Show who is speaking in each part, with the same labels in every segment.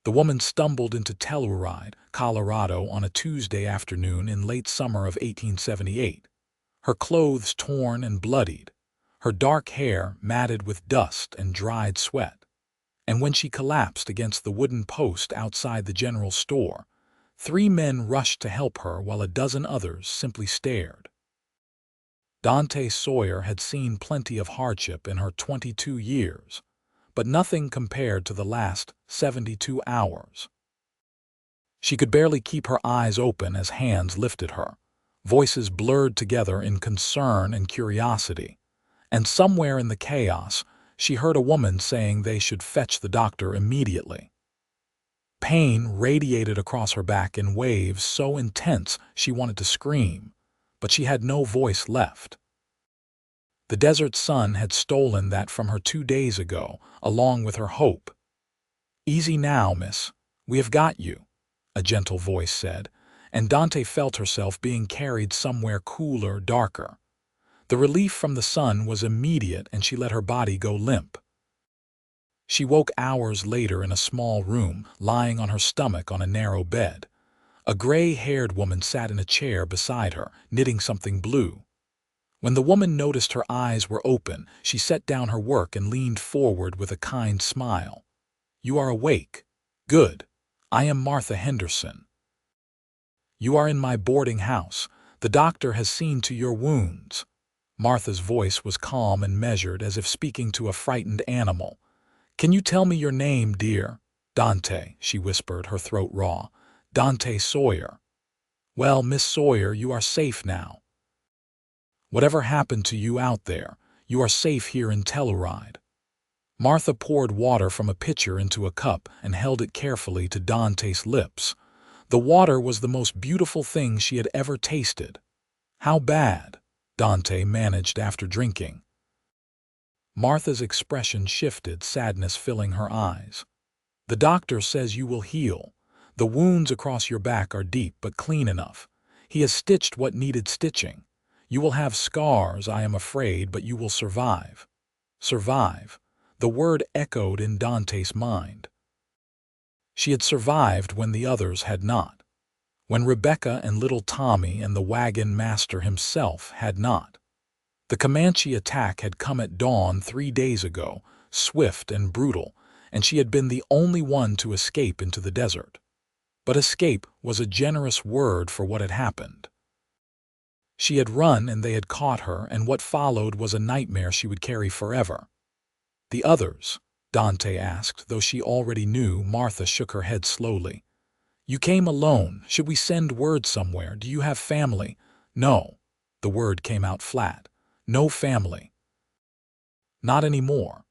Speaker 1: The woman stumbled into Telluride, Colorado on a Tuesday afternoon in late summer of 1878, her clothes torn and bloodied, her dark hair matted with dust and dried sweat. And when she collapsed against the wooden post outside the general store, 3 men rushed to help her while a dozen others simply stared. Dante Sawyer had seen plenty of hardship in her 22 years, but nothing compared to the last 72 hours. She could barely keep her eyes open as hands lifted her, voices blurred together in concern and curiosity, and somewhere in the chaos, she heard a woman saying they should fetch the doctor immediately. Pain radiated across her back in waves so intense she wanted to scream, but she had no voice left. The desert sun had stolen that from her 2 days ago, along with her hope. "Easy now, miss. We have got you," a gentle voice said, and Dante felt herself being carried somewhere cooler, darker. The relief from the sun was immediate and she let her body go limp. She woke hours later in a small room, lying on her stomach on a narrow bed. A gray-haired woman sat in a chair beside her, knitting something blue. When the woman noticed her eyes were open, she set down her work and leaned forward with a kind smile. "You are awake. Good. I am Martha Henderson. You are in my boarding house. The doctor has seen to your wounds." Martha's voice was calm and measured, as if speaking to a frightened animal. "Can you tell me your name, dear?" "Dante," she whispered, her throat raw. "Dante Sawyer." "Well, Miss Sawyer, you are safe now. Whatever happened to you out there, you are safe here in Telluride." Martha poured water from a pitcher into a cup and held it carefully to Dante's lips. The water was the most beautiful thing she had ever tasted. "How bad?" Dante managed after drinking. Martha's expression shifted, sadness filling her eyes. "The doctor says you will heal. The wounds across your back are deep but clean enough. He has stitched what needed stitching. You will have scars, I am afraid, but you will survive." Survive. The word echoed in Dante's mind. She had survived when the others had not. When Rebecca and little Tommy and the wagon master himself had not. The Comanche attack had come at dawn 3 days ago, swift and brutal, and she had been the only one to escape into the desert. But escape was a generous word for what had happened. She had run and they had caught her, and what followed was a nightmare she would carry forever. "The others?" Dante asked, though she already knew. Martha shook her head slowly. "You came alone. Should we send word somewhere? Do you have family?" "No." The word came out flat. "No family. Not anymore."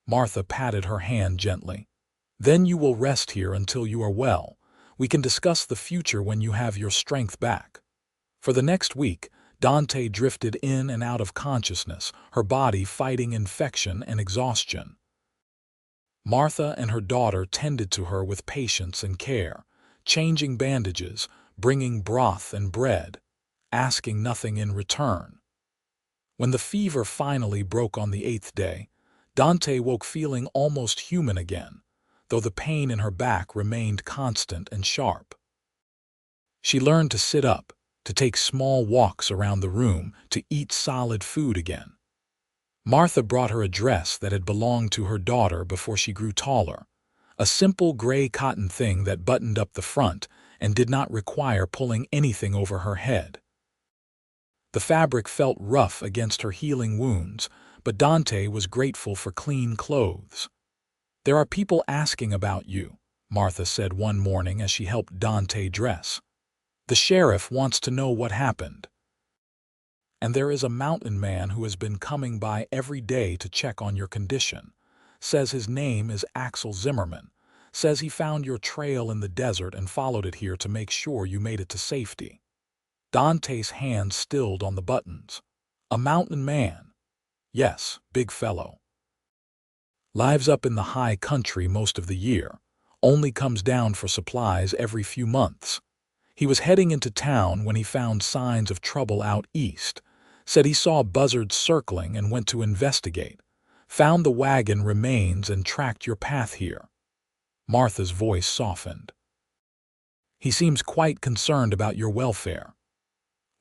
Speaker 1: Martha patted her hand gently. "Then you will rest here until you are well. We can discuss the future when you have your strength back." For the next week, Dante drifted in and out of consciousness, her body fighting infection and exhaustion. Martha and her daughter tended to her with patience and care, changing bandages, bringing broth and bread, asking nothing in return. When the fever finally broke on the 8th day, Dante woke feeling almost human again, though the pain in her back remained constant and sharp. She learned to sit up, to take small walks around the room, to eat solid food again. Martha brought her a dress that had belonged to her daughter before she grew taller, a simple gray cotton thing that buttoned up the front and did not require pulling anything over her head. The fabric felt rough against her healing wounds, but Dante was grateful for clean clothes. "There are people asking about you," Martha said one morning as she helped Dante dress. "The sheriff wants to know what happened. And there is a mountain man who has been coming by every day to check on your condition. Says his name is Axel Zimmerman. Says he found your trail in the desert and followed it here to make sure you made it to safety." Dante's hand stilled on the buttons. "A mountain man?" "Yes, big fellow. Lives up in the high country most of the year. Only comes down for supplies every few months. He was heading into town when he found signs of trouble out east. Said he saw buzzards circling and went to investigate. Found the wagon remains and tracked your path here." Martha's voice softened. He seems quite concerned about your welfare.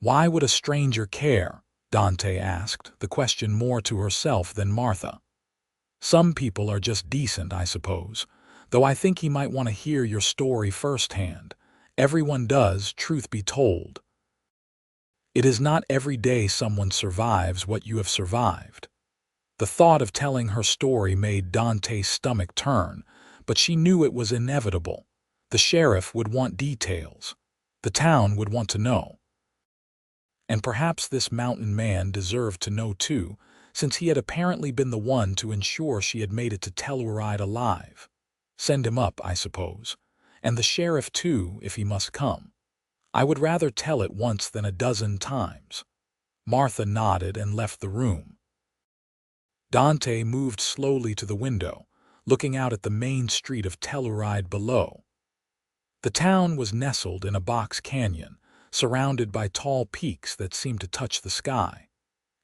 Speaker 1: Why would a stranger care? Dante asked, the question more to herself than Martha. Some people are just decent, I suppose, though I think he might want to hear your story firsthand. Everyone does, truth be told. It is not every day someone survives what you have survived. The thought of telling her story made Dante's stomach turn, but she knew it was inevitable. The sheriff would want details. The town would want to know. And perhaps this mountain man deserved to know too, since he had apparently been the one to ensure she had made it to Telluride alive. Send him up, I suppose. And the sheriff too, if he must come. I would rather tell it once than a dozen times. Martha nodded and left the room. Dante moved slowly to the window, looking out at the main street of Telluride below. The town was nestled in a box canyon, surrounded by tall peaks that seemed to touch the sky.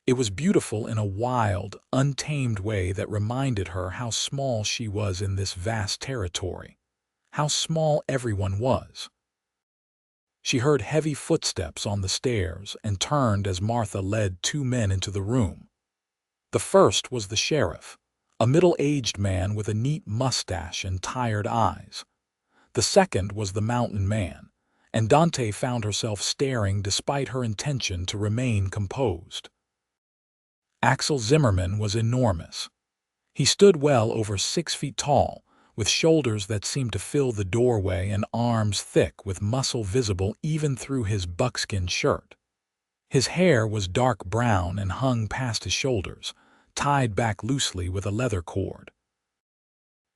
Speaker 1: It was beautiful in a wild, untamed way that reminded her how small she was in this vast territory, how small everyone was. She heard heavy footsteps on the stairs and turned as Martha led two men into the room. The first was the sheriff, a middle-aged man with a neat mustache and tired eyes. The second was the mountain man, and Dante found herself staring despite her intention to remain composed. Axel Zimmerman was enormous. He stood well over 6 feet tall, with shoulders that seemed to fill the doorway and arms thick with muscle visible even through his buckskin shirt. His hair was dark brown and hung past his shoulders, tied back loosely with a leather cord.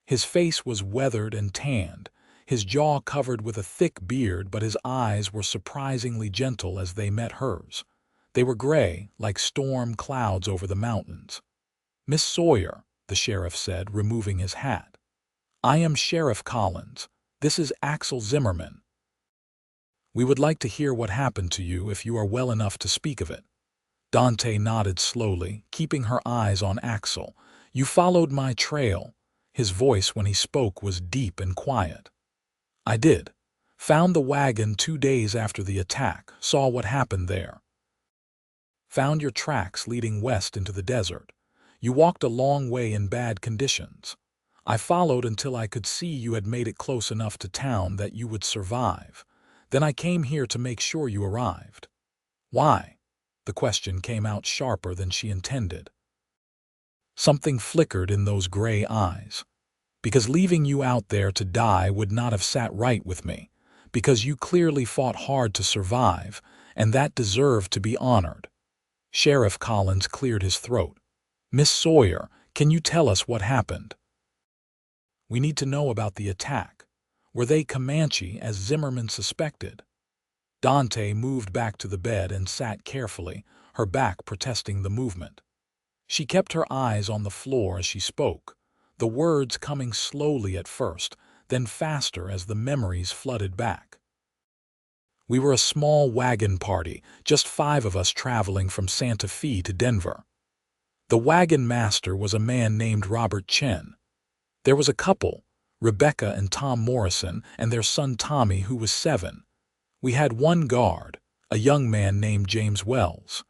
Speaker 1: His face was weathered and tanned, his jaw covered with a thick beard, but his eyes were surprisingly gentle as they met hers. They were gray, like storm clouds over the mountains. "Miss Sawyer," the sheriff said, removing his hat. "I am Sheriff Collins. This is Axel Zimmerman. We would like to hear what happened to you if you are well enough to speak of it." Dante nodded slowly, keeping her eyes on Axel. "You followed my trail." His voice when he spoke was deep and quiet. "I did. Found the wagon 2 days after the attack, saw what happened there. Found your tracks leading west into the desert. You walked a long way in bad conditions. I followed until I could see you had made it close enough to town that you would survive. Then I came here to make sure you arrived." "Why?" The question came out sharper than she intended. Something flickered in those gray eyes. "Because leaving you out there to die would not have sat right with me. Because you clearly fought hard to survive, and that deserved to be honored." Sheriff Collins cleared his throat. "Miss Sawyer, can you tell us what happened? We need to know about the attack. Were they Comanche, as Zimmerman suspected?" Dante moved back to the bed and sat carefully, her back protesting the movement. She kept her eyes on the floor as she spoke, the words coming slowly at first, then faster as the memories flooded back. "We were a small wagon party, just 5 of us traveling from Santa Fe to Denver. The wagon master was a man named Robert Chen. There was a couple, Rebecca and Tom Morrison, and their son Tommy, who was 7. We had one guard, a young man named James Wells.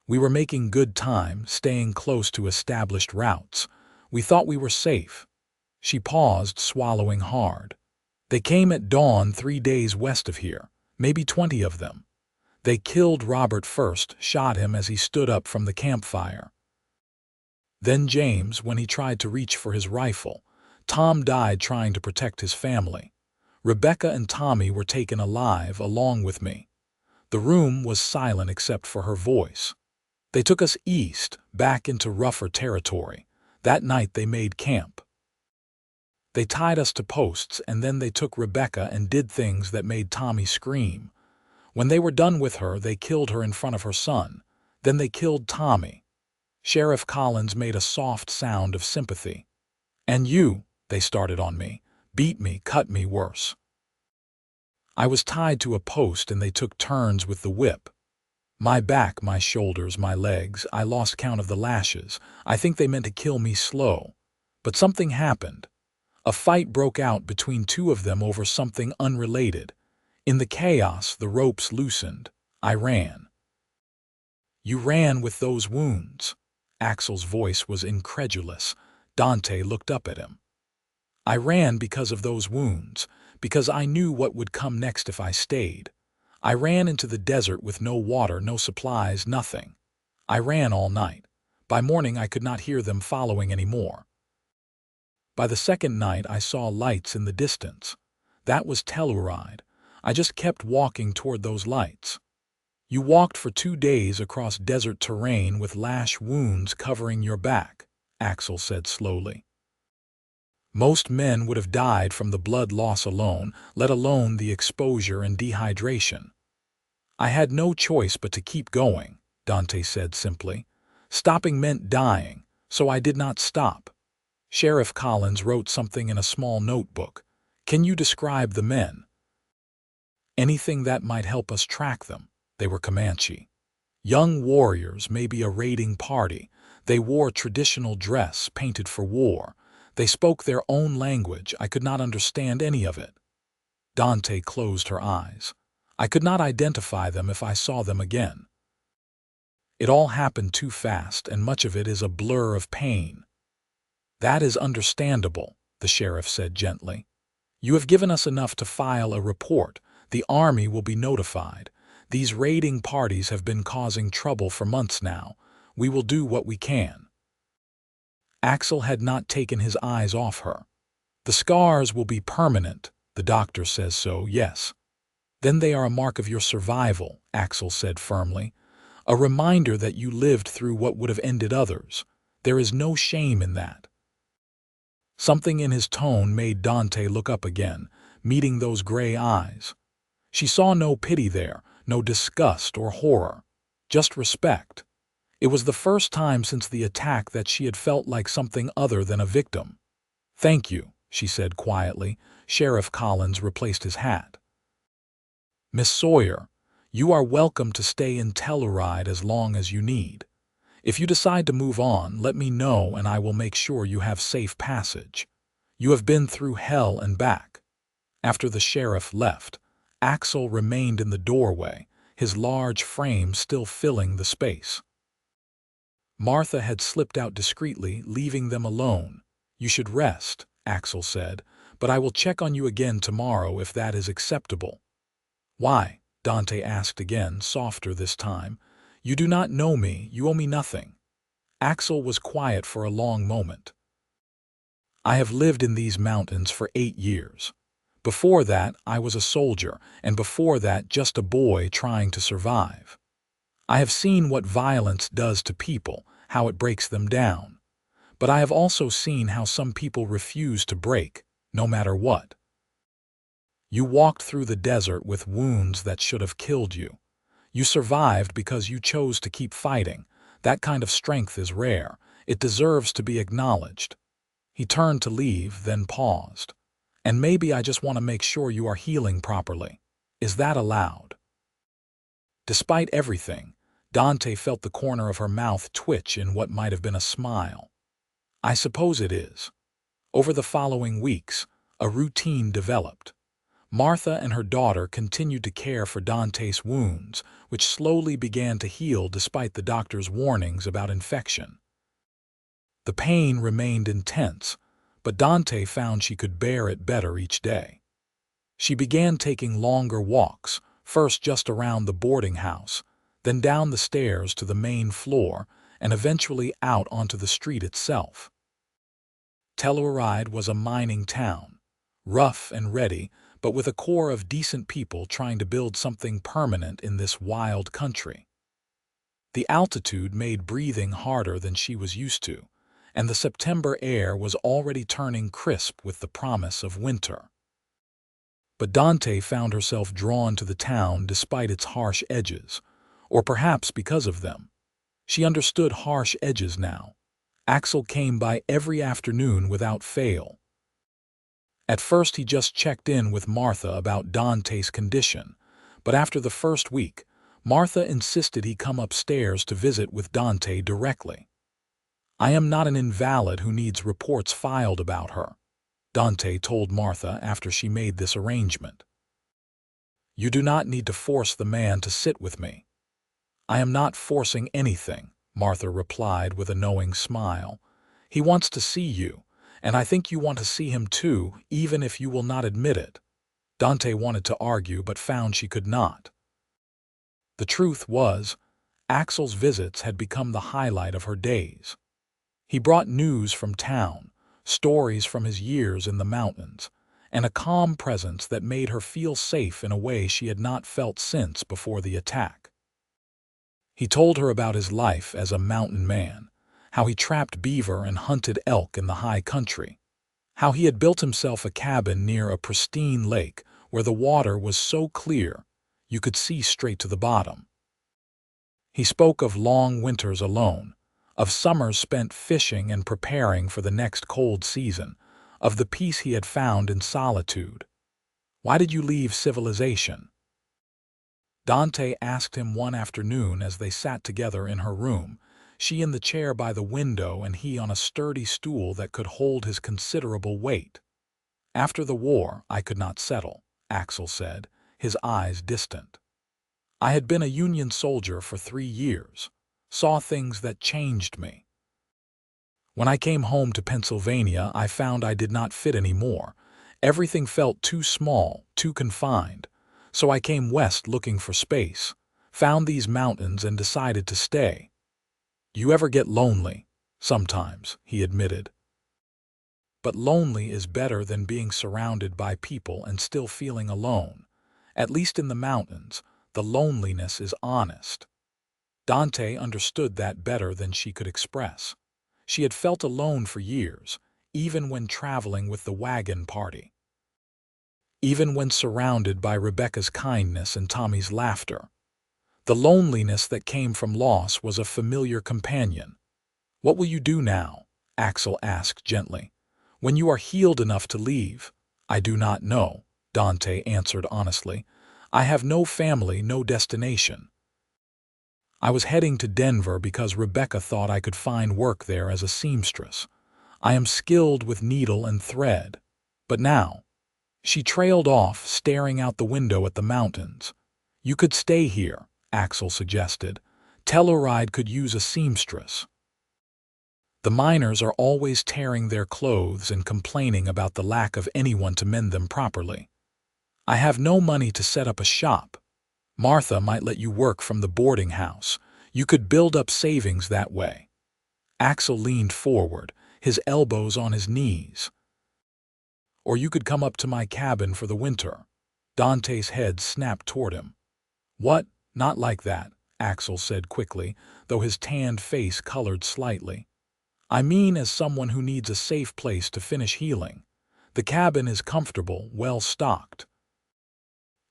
Speaker 1: We were making good time, staying close to established routes. We thought we were safe." She paused, swallowing hard. "They came at dawn 3 days west of here, maybe 20 of them. They killed Robert first, shot him as he stood up from the campfire. Then James, when he tried to reach for his rifle. Tom died trying to protect his family. Rebecca and Tommy were taken alive along with me. The room was silent except for her voice. They took us east, back into rougher territory. That night they made camp. They tied us to posts, and then they took Rebecca and did things that made Tommy scream. When they were done with her, they killed her in front of her son. Then they killed Tommy." Sheriff Collins made a soft sound of sympathy. "And you, they started on me, beat me, cut me worse. I was tied to a post and they took turns with the whip. My back, my shoulders, my legs, I lost count of the lashes. I think they meant to kill me slow. But something happened. A fight broke out between two of them over something unrelated. In the chaos, the ropes loosened. I ran. You ran with those wounds? Axel's voice was incredulous. Dante looked up at him. I ran because of those wounds, because I knew what would come next if I stayed. I ran into the desert with no water, no supplies, nothing. I ran all night. By morning I could not hear them following anymore. By the second night I saw lights in the distance. That was Telluride. I just kept walking toward those lights. You walked for 2 days across desert terrain with lash wounds covering your back, Axel said slowly. Most men would have died from the blood loss alone, let alone the exposure and dehydration. I had no choice but to keep going, Dante said simply. Stopping meant dying, so I did not stop. Sheriff Collins wrote something in a small notebook. Can you describe the men? Anything that might help us track them. They were Comanche. Young warriors, maybe a raiding party. They wore traditional dress, painted for war. They spoke their own language. I could not understand any of it. Dante closed her eyes. I could not identify them if I saw them again. It all happened too fast, and much of it is a blur of pain. That is understandable, the sheriff said gently. You have given us enough to file a report. The army will be notified. These raiding parties have been causing trouble for months now. We will do what we can. Axel had not taken his eyes off her. The scars will be permanent. The doctor says so, yes. Then they are a mark of your survival, Axel said firmly. A reminder that you lived through what would have ended others. There is no shame in that. Something in his tone made Dante look up again, meeting those gray eyes. She saw no pity there, no disgust or horror, just respect. It was the first time since the attack that she had felt like something other than a victim. Thank you, she said quietly. Sheriff Collins replaced his hat. Miss Sawyer, you are welcome to stay in Telluride as long as you need. If you decide to move on, let me know and I will make sure you have safe passage. You have been through hell and back. After the sheriff left, Axel remained in the doorway, his large frame still filling the space. Martha had slipped out discreetly, leaving them alone. You should rest, Axel said, but I will check on you again tomorrow if that is acceptable. Why? Dante asked again, softer this time. You do not know me, you owe me nothing. Axel was quiet for a long moment. I have lived in these mountains for 8 years. Before that, I was a soldier, and before that, just a boy trying to survive. I have seen what violence does to people, how it breaks them down. But I have also seen how some people refuse to break, no matter what. You walked through the desert with wounds that should have killed you. You survived because you chose to keep fighting. That kind of strength is rare. It deserves to be acknowledged. He turned to leave, then paused. And maybe I just want to make sure you are healing properly. Is that allowed? Despite everything, Dante felt the corner of her mouth twitch in what might have been a smile. I suppose it is. Over the following weeks, a routine developed. Martha and her daughter continued to care for Dante's wounds, which slowly began to heal despite the doctor's warnings about infection. The pain remained intense, but Dante found she could bear it better each day. She began taking longer walks, first just around the boarding house, then down the stairs to the main floor, and eventually out onto the street itself. Telluride was a mining town, rough and ready, but with a core of decent people trying to build something permanent in this wild country. The altitude made breathing harder than she was used to, and the September air was already turning crisp with the promise of winter. But Dante found herself drawn to the town despite its harsh edges, or perhaps because of them. She understood harsh edges now. Axel came by every afternoon without fail. At first he just checked in with Martha about Dante's condition, but after the first week, Martha insisted he come upstairs to visit with Dante directly. I am not an invalid who needs reports filed about her, Dante told Martha after she made this arrangement. "You do not need to force the man to sit with me." "I am not forcing anything," Martha replied with a knowing smile. "He wants to see you, and I think you want to see him too, even if you will not admit it." Dante wanted to argue but found she could not. The truth was, Axel's visits had become the highlight of her days. He brought news from town, stories from his years in the mountains, and a calm presence that made her feel safe in a way she had not felt since before the attack. He told her about his life as a mountain man, how he trapped beaver and hunted elk in the high country, how he had built himself a cabin near a pristine lake where the water was so clear you could see straight to the bottom. He spoke of long winters alone, of summers spent fishing and preparing for the next cold season, of the peace he had found in solitude. "Why did you leave civilization?" Dante asked him one afternoon as they sat together in her room, she in the chair by the window and he on a sturdy stool that could hold his considerable weight. "After the war, I could not settle," Axel said, his eyes distant. "I had been a Union soldier for 3 years, saw things that changed me. When I came home to Pennsylvania, I found I did not fit anymore. Everything felt too small, too confined. So I came west looking for space, found these mountains and decided to stay." "You ever get lonely?" "Sometimes," he admitted. "But lonely is better than being surrounded by people and still feeling alone. At least in the mountains, the loneliness is honest." Dante understood that better than she could express. She had felt alone for years, even when traveling with the wagon party. Even when surrounded by Rebecca's kindness and Tommy's laughter. The loneliness that came from loss was a familiar companion. "What will you do now?" Axel asked gently. "When you are healed enough to leave?" "I do not know," Dante answered honestly. "I have no family, no destination. I was heading to Denver because Rebecca thought I could find work there as a seamstress. I am skilled with needle and thread. But now—" She trailed off, staring out the window at the mountains. "You could stay here," Axel suggested. "Telluride could use a seamstress. The miners are always tearing their clothes and complaining about the lack of anyone to mend them properly. I have no money to set up a shop. Martha might let you work from the boarding house. You could build up savings that way." Axel leaned forward, his elbows on his knees. "Or you could come up to my cabin for the winter." Dante's head snapped toward him. "What? Not like that," Axel said quickly, though his tanned face colored slightly. "I mean as someone who needs a safe place to finish healing. The cabin is comfortable, well stocked.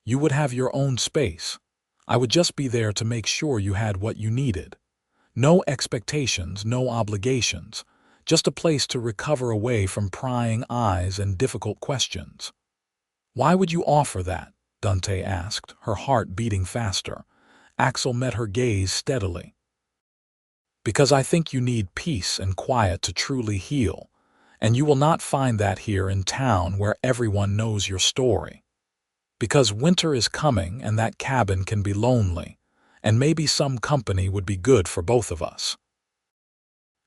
Speaker 1: You would have your own space. I would just be there to make sure you had what you needed. No expectations, no obligations. Just a place to recover away from prying eyes and difficult questions." "Why would you offer that?" Dante asked, her heart beating faster. Axel met her gaze steadily. "Because I think you need peace and quiet to truly heal, and you will not find that here in town where everyone knows your story. Because winter is coming and that cabin can be lonely, and maybe some company would be good for both of us.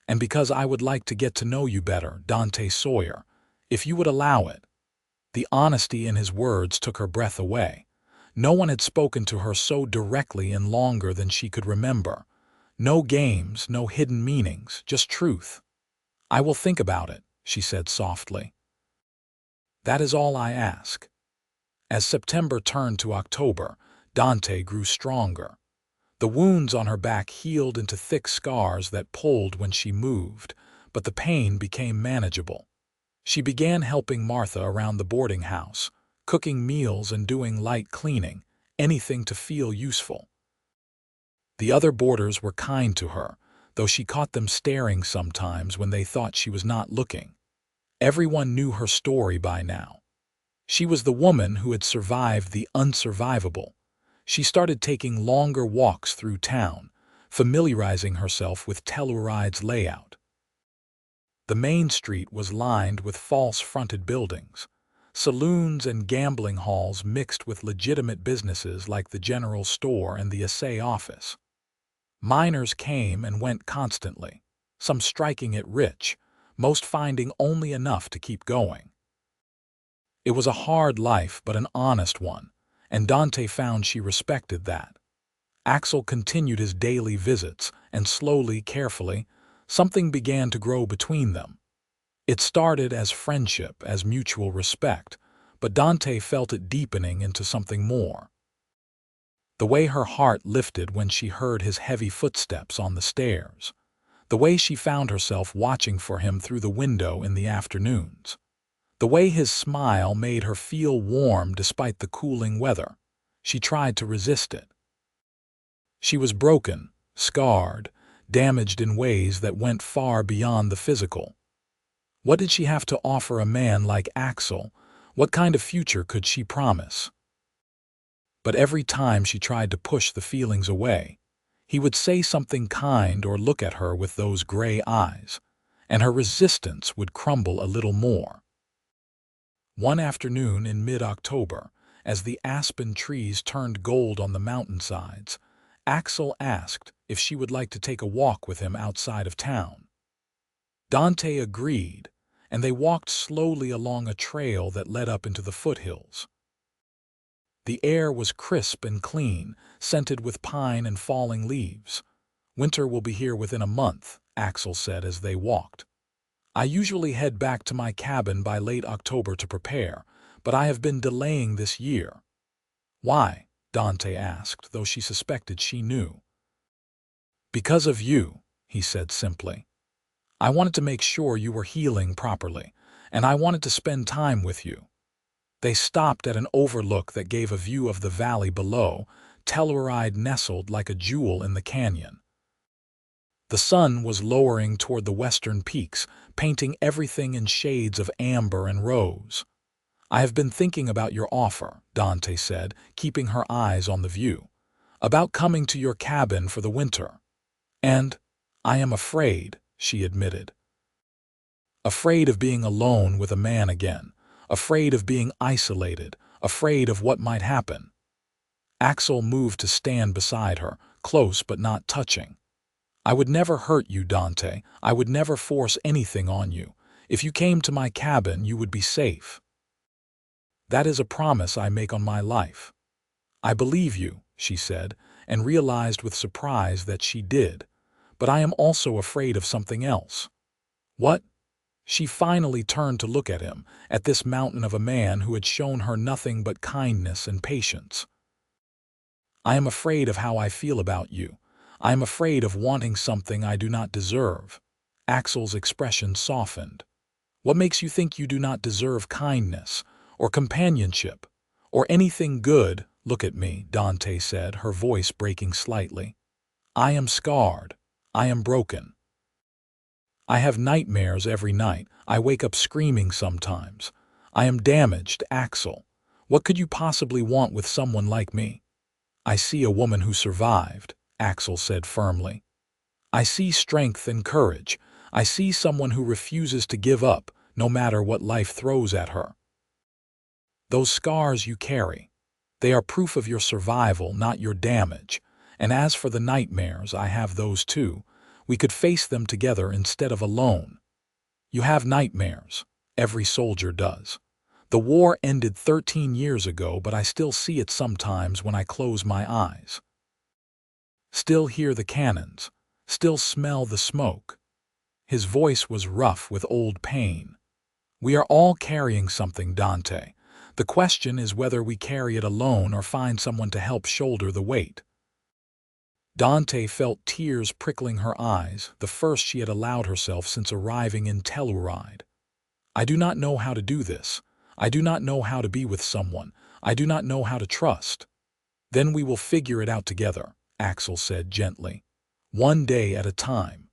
Speaker 1: And because I would like to get to know you better, Dante Sawyer, if you would allow it." The honesty in his words took her breath away. No one had spoken to her so directly in longer than she could remember. No games, no hidden meanings, just truth. "I will think about it," she said softly. "That is all I ask." As September turned to October, Dante grew stronger. The wounds on her back healed into thick scars that pulled when she moved, but the pain became manageable. She began helping Martha around the boarding house, cooking meals and doing light cleaning, anything to feel useful. The other boarders were kind to her, though she caught them staring sometimes when they thought she was not looking. Everyone knew her story by now. She was the woman who had survived the unsurvivable. She started taking longer walks through town, familiarizing herself with Telluride's layout. The main street was lined with false-fronted buildings, saloons and gambling halls mixed with legitimate businesses like the general store and the assay office. Miners came and went constantly, some striking it rich, most finding only enough to keep going. It was a hard life but an honest one, and Dante found she respected that. Axel continued his daily visits, and slowly, carefully, something began to grow between them. It started as friendship, as mutual respect, but Dante felt it deepening into something more. The way her heart lifted when she heard his heavy footsteps on the stairs, the way she found herself watching for him through the window in the afternoons, the way his smile made her feel warm despite the cooling weather. She tried to resist it. She was broken, scarred, damaged in ways that went far beyond the physical. What did she have to offer a man like Axel? What kind of future could she promise? But every time she tried to push the feelings away, he would say something kind or look at her with those gray eyes, and her resistance would crumble a little more. One afternoon in mid-October, as the aspen trees turned gold on the mountainsides, Axel asked if she would like to take a walk with him outside of town. Dante agreed, and they walked slowly along a trail that led up into the foothills. The air was crisp and clean, scented with pine and falling leaves. "Winter will be here within a month," Axel said as they walked. "I usually head back to my cabin by late October to prepare, but I have been delaying this year." "Why?" Dante asked, though she suspected she knew. "Because of you," he said simply. "I wanted to make sure you were healing properly, and I wanted to spend time with you." They stopped at an overlook that gave a view of the valley below, Telluride nestled like a jewel in the canyon. The sun was lowering toward the western peaks, painting everything in shades of amber and rose. "I have been thinking about your offer," Dante said, keeping her eyes on the view, "about coming to your cabin for the winter. And I am afraid," she admitted. "Afraid of being alone with a man again, afraid of being isolated, afraid of what might happen." Axel moved to stand beside her, close but not touching. "I would never hurt you, Dante. I would never force anything on you. If you came to my cabin, you would be safe. That is a promise I make on my life." "I believe you," she said, and realized with surprise that she did. "But I am also afraid of something else." "What?" She finally turned to look at him, at this mountain of a man who had shown her nothing but kindness and patience. "I am afraid of how I feel about you. I am afraid of wanting something I do not deserve." Axel's expression softened. "What makes you think you do not deserve kindness, or companionship, or anything good?" "Look at me," Dante said, her voice breaking slightly. "I am scarred. I am broken. I have nightmares every night. I wake up screaming sometimes. I am damaged, Axel. What could you possibly want with someone like me?" "I see a woman who survived," Axel said firmly. "I see strength and courage. I see someone who refuses to give up, no matter what life throws at her. Those scars you carry, they are proof of your survival, not your damage. And as for the nightmares, I have those too. We could face them together instead of alone. You have nightmares. Every soldier does. The war ended 13 years ago, but I still see it sometimes when I close my eyes. Still hear the cannons. Still smell the smoke." His voice was rough with old pain. "We are all carrying something, Dante. The question is whether we carry it alone or find someone to help shoulder the weight." Dante felt tears prickling her eyes, the first she had allowed herself since arriving in Telluride. "I do not know how to do this. I do not know how to be with someone. I do not know how to trust." "Then we will figure it out together," Axel said gently. "One day at a time.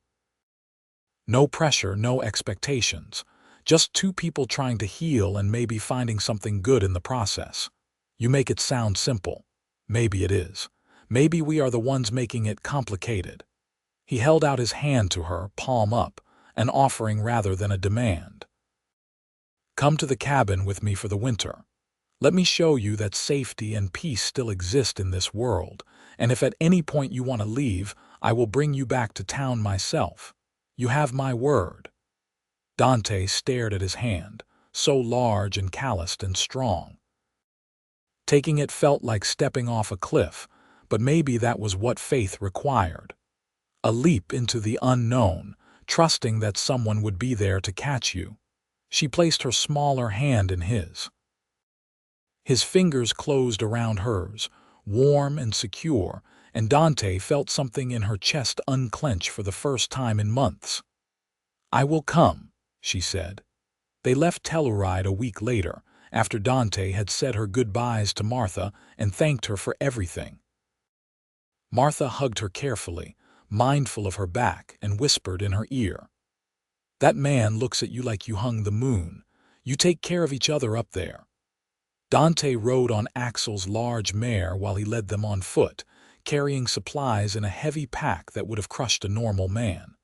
Speaker 1: No pressure, no expectations. Just two people trying to heal and maybe finding something good in the process. You make it sound simple. Maybe it is. Maybe we are the ones making it complicated." He held out his hand to her, palm up, an offering rather than a demand. Come to the cabin with me for the winter. Let me show you that safety and peace still exist in this world, and if at any point you want to leave, I will bring you back to town myself. You have my word." Dante stared at his hand, so large and calloused and strong. Taking it felt like stepping off a cliff, but maybe that was what faith required. A leap into the unknown, trusting that someone would be there to catch you. She placed her smaller hand in his. His fingers closed around hers, warm and secure, and Dante felt something in her chest unclench for the first time in months. "I will come," she said. They left Telluride a week later, after Dante had said her goodbyes to Martha and thanked her for everything. Martha hugged her carefully, mindful of her back, and whispered in her ear, "That man looks at you like you hung the moon. You take care of each other up there." Dante rode on Axel's large mare while he led them on foot, carrying supplies in a heavy pack that would have crushed a normal man.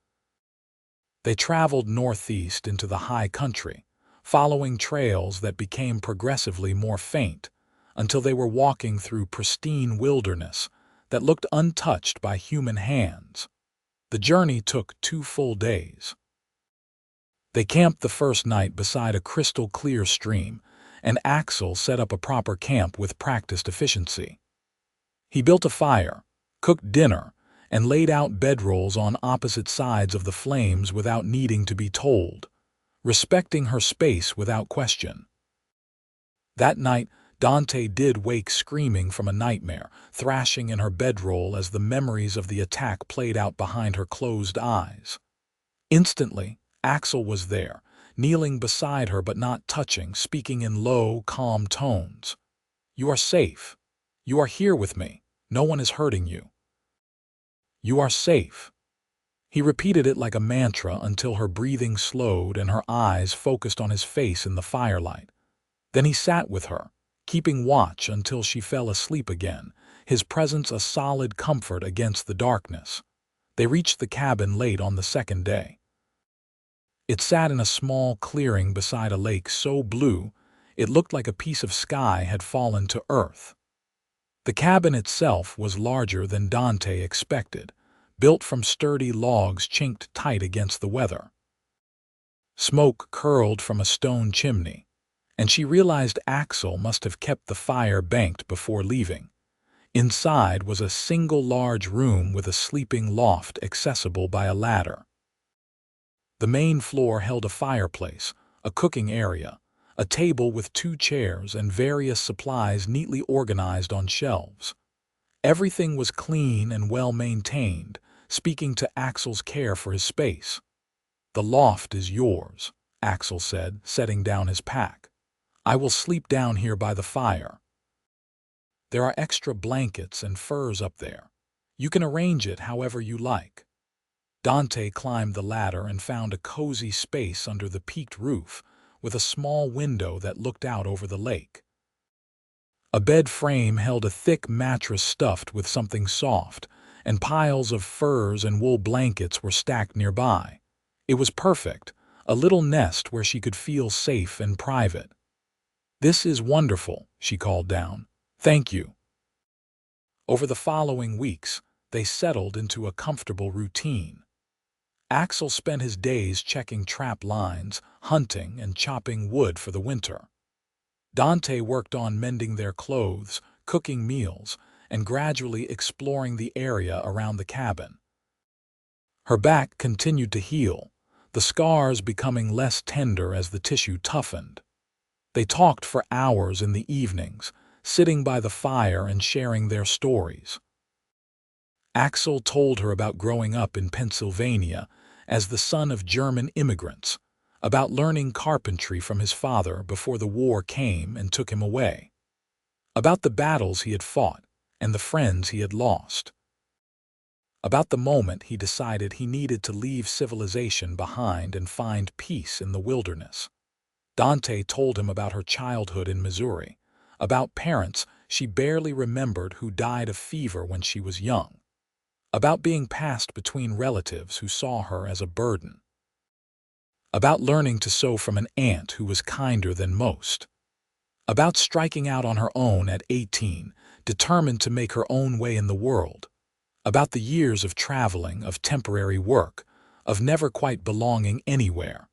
Speaker 1: They traveled northeast into the high country, following trails that became progressively more faint, until they were walking through pristine wilderness that looked untouched by human hands. The journey took 2 full days. They camped the first night beside a crystal-clear stream, and Axel set up a proper camp with practiced efficiency. He built a fire, cooked dinner, and laid out bedrolls on opposite sides of the flames without needing to be told, respecting her space without question. That night, Dante did wake screaming from a nightmare, thrashing in her bedroll as the memories of the attack played out behind her closed eyes. Instantly, Axel was there, kneeling beside her but not touching, speaking in low, calm tones. "You are safe. You are here with me. No one is hurting you. You are safe." He repeated it like a mantra until her breathing slowed and her eyes focused on his face in the firelight. Then he sat with her, keeping watch until she fell asleep again, his presence a solid comfort against the darkness. They reached the cabin late on the second day. It sat in a small clearing beside a lake so blue it looked like a piece of sky had fallen to earth. The cabin itself was larger than Dante expected, built from sturdy logs chinked tight against the weather. Smoke curled from a stone chimney, and she realized Axel must have kept the fire banked before leaving. Inside was a single large room with a sleeping loft accessible by a ladder. The main floor held a fireplace, a cooking area, a table with 2 chairs and various supplies neatly organized on shelves. Everything was clean and well-maintained, speaking to Axel's care for his space. "The loft is yours," Axel said, setting down his pack. "I will sleep down here by the fire. There are extra blankets and furs up there. You can arrange it however you like." Dante climbed the ladder and found a cozy space under the peaked roof, with a small window that looked out over the lake. A bed frame held a thick mattress stuffed with something soft, and piles of furs and wool blankets were stacked nearby. It was perfect, a little nest where she could feel safe and private. "This is wonderful," she called down. "Thank you." Over the following weeks, they settled into a comfortable routine. Axel spent his days checking trap lines, hunting, and chopping wood for the winter. Dante worked on mending their clothes, cooking meals, and gradually exploring the area around the cabin. Her back continued to heal, the scars becoming less tender as the tissue toughened. They talked for hours in the evenings, sitting by the fire and sharing their stories. Axel told her about growing up in Pennsylvania as the son of German immigrants, about learning carpentry from his father before the war came and took him away, about the battles he had fought and the friends he had lost, about the moment he decided he needed to leave civilization behind and find peace in the wilderness. Dante told him about her childhood in Missouri, about parents she barely remembered who died of fever when she was young, about being passed between relatives who saw her as a burden. about learning to sew from an aunt who was kinder than most, about striking out on her own at 18, determined to make her own way in the world, about the years of traveling, of temporary work, of never quite belonging anywhere.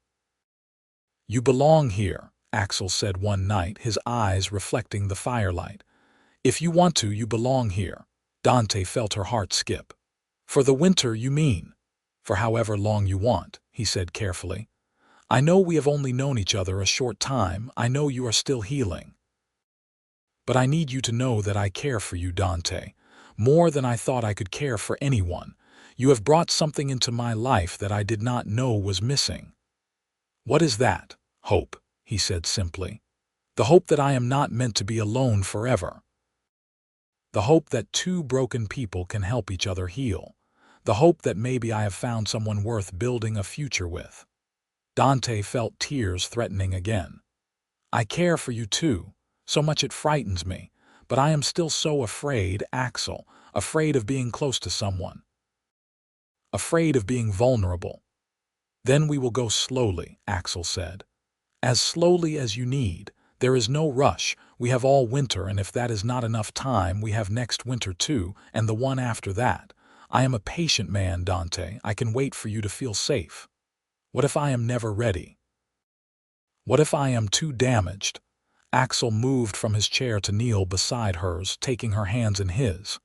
Speaker 1: "You belong here," Axel said one night, his eyes reflecting the firelight. "If you want to, you belong here." Dante felt her heart skip. "For the winter, you mean?" "For however long you want," he said carefully. "I know we have only known each other a short time. I know you are still healing. But I need you to know that I care for you, Dante, more than I thought I could care for anyone. You have brought something into my life that I did not know was missing." "What is that?" "Hope," he said simply. "The hope that I am not meant to be alone forever. The hope that two broken people can help each other heal. The hope that maybe I have found someone worth building a future with." Dante felt tears threatening again. "I care for you too, so much it frightens me, but I am still so afraid, Axel, afraid of being close to someone. Afraid of being vulnerable." "Then we will go slowly," Axel said. "As slowly as you need. There is no rush. We have all winter, and if that is not enough time, we have next winter too, and the one after that. I am a patient man, Dante. I can wait for you to feel safe. What if I am never ready? What if I am too damaged?" Axel moved from his chair to kneel beside hers, taking her hands in his.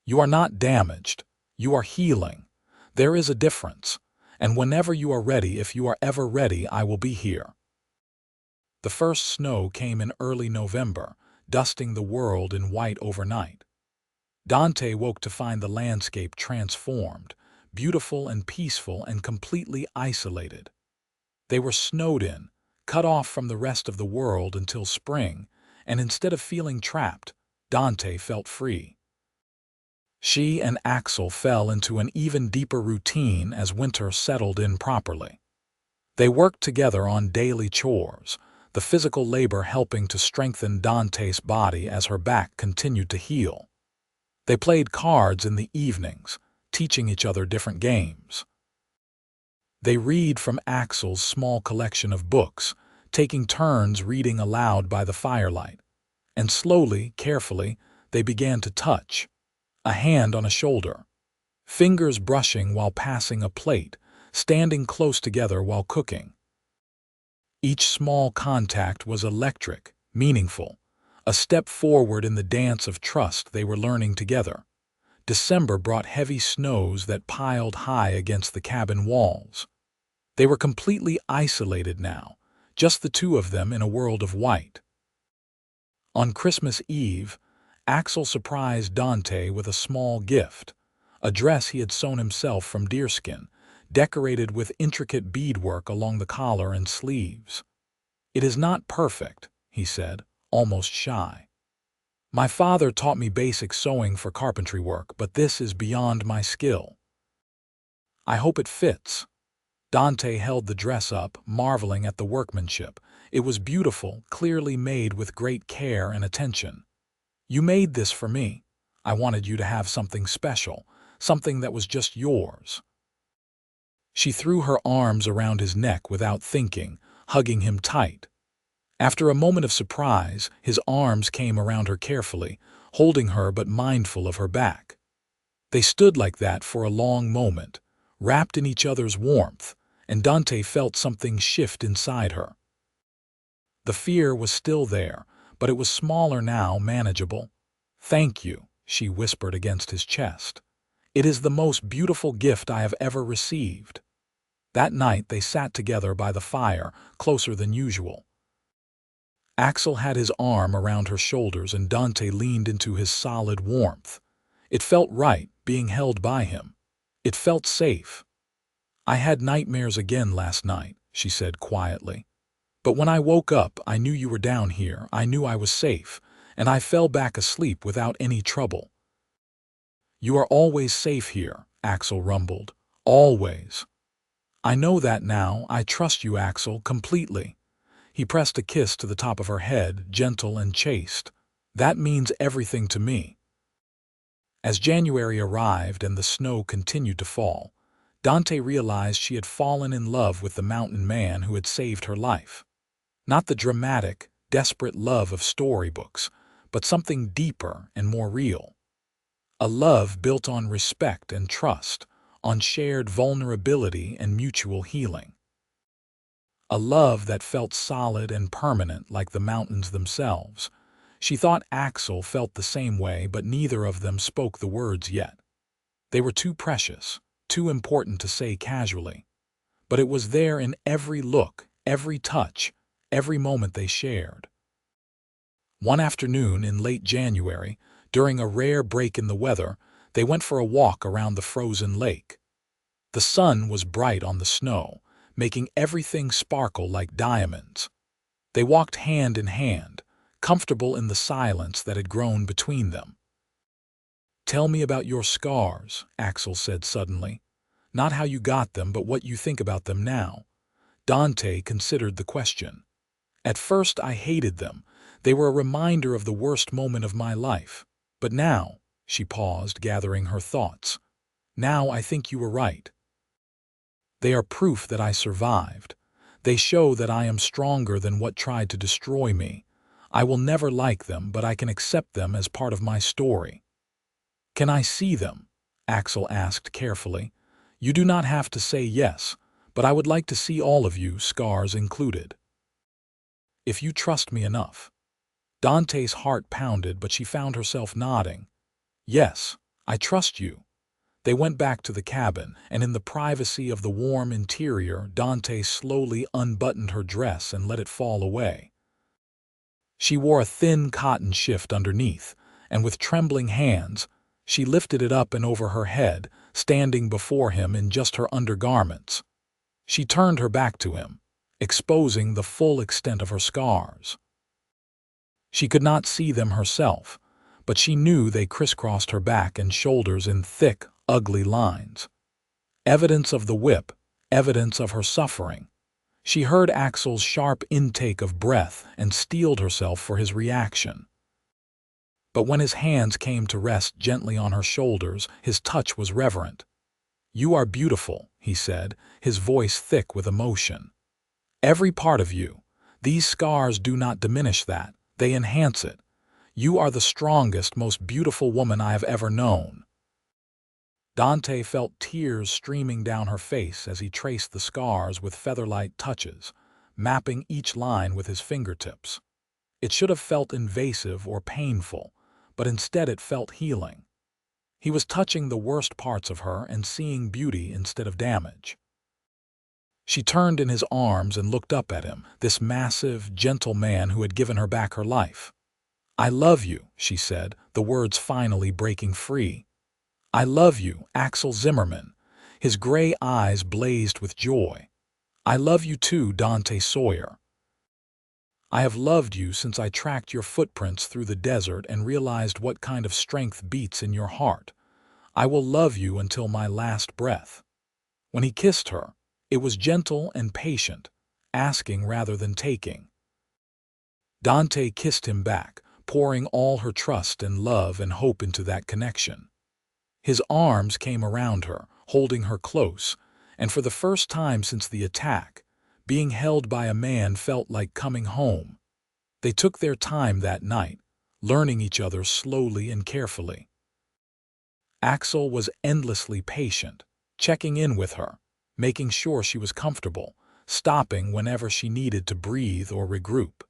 Speaker 1: "You are not damaged. You are healing. There is a difference. And whenever you are ready, if you are ever ready, I will be here." The first snow came in early November, dusting the world in white overnight. Dante woke to find the landscape transformed, beautiful and peaceful and completely isolated. They were snowed in, cut off from the rest of the world until spring, and instead of feeling trapped, Dante felt free. She and Axel fell into an even deeper routine as winter settled in properly. They worked together on daily chores, the physical labor helping to strengthen Dante's body as her back continued to heal. They played cards in the evenings, teaching each other different games. They read from Axel's small collection of books, taking turns reading aloud by the firelight. And slowly, carefully, they began to touch. A hand on a shoulder, fingers brushing while passing a plate, standing close together while cooking. Each small contact was electric, meaningful, a step forward in the dance of trust they were learning together. December brought heavy snows that piled high against the cabin walls. They were completely isolated now, just the two of them in a world of white. On Christmas Eve, Axel surprised Dante with a small gift, a dress he had sewn himself from deerskin, decorated with intricate beadwork along the collar and sleeves. "It is not perfect," he said, almost shy. "My father taught me basic sewing for carpentry work, but this is beyond my skill. I hope it fits." Dante held the dress up, marveling at the workmanship. It was beautiful, clearly made with great care and attention. "You made this for me. I wanted you to have something special, something that was just yours." She threw her arms around his neck without thinking, hugging him tight. After a moment of surprise, his arms came around her carefully, holding her but mindful of her back. They stood like that for a long moment, wrapped in each other's warmth, and Dante felt something shift inside her. The fear was still there, but it was smaller now, manageable. "Thank you," she whispered against his chest. "It is the most beautiful gift I have ever received." That night they sat together by the fire, closer than usual. Axel had his arm around her shoulders and Dante leaned into his solid warmth. It felt right, being held by him. It felt safe. "I had nightmares again last night," she said quietly. "But when I woke up, I knew you were down here. I knew I was safe, and I fell back asleep without any trouble." "You are always safe here," Axel rumbled. "Always." "I know that now. I trust you, Axel, completely." He pressed a kiss to the top of her head, gentle and chaste. "That means everything to me." As January arrived and the snow continued to fall, Dante realized she had fallen in love with the mountain man who had saved her life. Not the dramatic, desperate love of storybooks, but something deeper and more real. A love built on respect and trust, on shared vulnerability and mutual healing. A love that felt solid and permanent like the mountains themselves. She thought Axel felt the same way, but neither of them spoke the words yet. They were too precious, too important to say casually. But it was there in every look, every touch, every moment they shared. One afternoon in late January, during a rare break in the weather, they went for a walk around the frozen lake. The sun was bright on the snow, making everything sparkle like diamonds. They walked hand in hand, comfortable in the silence that had grown between them. "Tell me about your scars," Axel said suddenly. "Not how you got them, but what you think about them now." Dante considered the question. "At first I hated them. They were a reminder of the worst moment of my life. But now," she paused, gathering her thoughts, "now I think you were right. They are proof that I survived. They show that I am stronger than what tried to destroy me. I will never like them, but I can accept them as part of my story." "Can I see them?" Axel asked carefully. "You do not have to say yes, but I would like to see all of you, scars included. If you trust me enough." Dante's heart pounded, but she found herself nodding. "Yes, I trust you." They went back to the cabin, and in the privacy of the warm interior, Dante slowly unbuttoned her dress and let it fall away. She wore a thin cotton shift underneath, and with trembling hands, she lifted it up and over her head, standing before him in just her undergarments. She turned her back to him, exposing the full extent of her scars. She could not see them herself, but she knew they crisscrossed her back and shoulders in thick, ugly lines. Evidence of the whip, evidence of her suffering. She heard Axel's sharp intake of breath and steeled herself for his reaction. But when his hands came to rest gently on her shoulders, his touch was reverent. "You are beautiful," he said, his voice thick with emotion. "Every part of you. These scars do not diminish that, they enhance it. You are the strongest, most beautiful woman I have ever known." Dante felt tears streaming down her face as he traced the scars with featherlight touches, mapping each line with his fingertips. It should have felt invasive or painful, but instead it felt healing. He was touching the worst parts of her and seeing beauty instead of damage. She turned in his arms and looked up at him, this massive, gentle man who had given her back her life. "I love you," she said, the words finally breaking free. "I love you, Axel Zimmerman." His gray eyes blazed with joy. "I love you too, Dante Sawyer. I have loved you since I tracked your footprints through the desert and realized what kind of strength beats in your heart. I will love you until my last breath." When he kissed her, it was gentle and patient, asking rather than taking. Dante kissed him back, pouring all her trust and love and hope into that connection. His arms came around her, holding her close, and for the first time since the attack, being held by a man felt like coming home. They took their time that night, learning each other slowly and carefully. Axel was endlessly patient, checking in with her, making sure she was comfortable, stopping whenever she needed to breathe or regroup.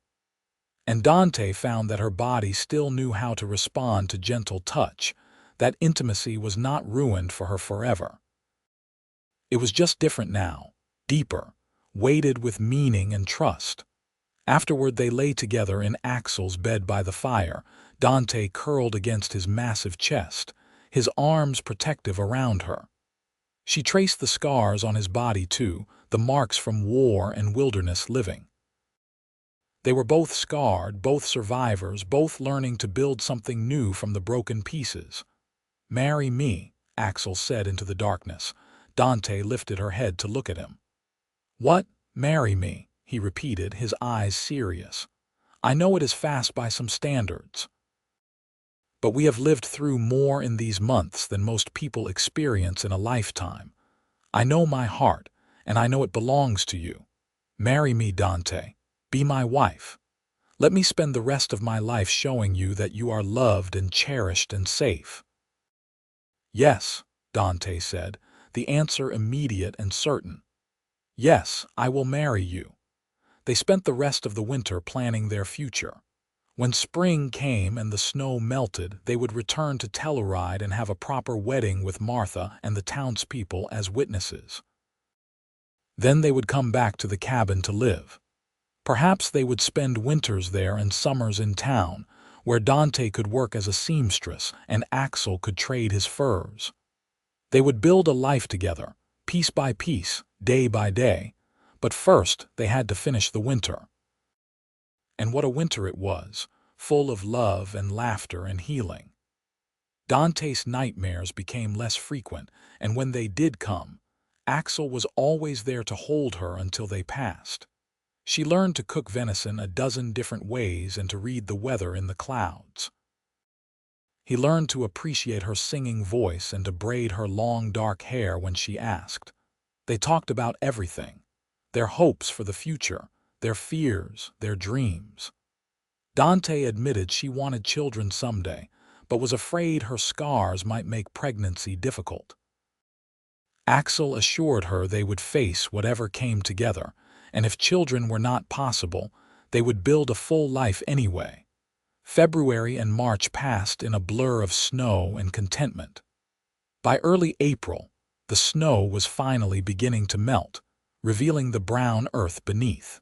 Speaker 1: And Dante found that her body still knew how to respond to gentle touch. That intimacy was not ruined for her forever. It was just different now, deeper, weighted with meaning and trust. Afterward they lay together in Axel's bed by the fire, Dante curled against his massive chest, his arms protective around her. She traced the scars on his body too, the marks from war and wilderness living. They were both scarred, both survivors, both learning to build something new from the broken pieces. "Marry me," Axel said into the darkness. Dante lifted her head to look at him. "What? Marry me?" he repeated, his eyes serious. "I know it is fast by some standards. But we have lived through more in these months than most people experience in a lifetime. I know my heart, and I know it belongs to you. Marry me, Dante. Be my wife. Let me spend the rest of my life showing you that you are loved and cherished and safe." "Yes," Dante said, the answer immediate and certain. "Yes, I will marry you." They spent the rest of the winter planning their future. When spring came and the snow melted, they would return to Telluride and have a proper wedding with Martha and the townspeople as witnesses. Then they would come back to the cabin to live. Perhaps they would spend winters there and summers in town, where Dante could work as a seamstress and Axel could trade his furs. They would build a life together, piece by piece, day by day, but first they had to finish the winter. And what a winter it was, full of love and laughter and healing. Dante's nightmares became less frequent, and when they did come, Axel was always there to hold her until they passed. She learned to cook venison a dozen different ways and to read the weather in the clouds. He learned to appreciate her singing voice and to braid her long dark hair when she asked. They talked about everything, their hopes for the future, their fears, their dreams. Dante admitted she wanted children someday, but was afraid her scars might make pregnancy difficult. Axel assured her they would face whatever came together, and if children were not possible, they would build a full life anyway. February and March passed in a blur of snow and contentment. By early April, the snow was finally beginning to melt, revealing the brown earth beneath.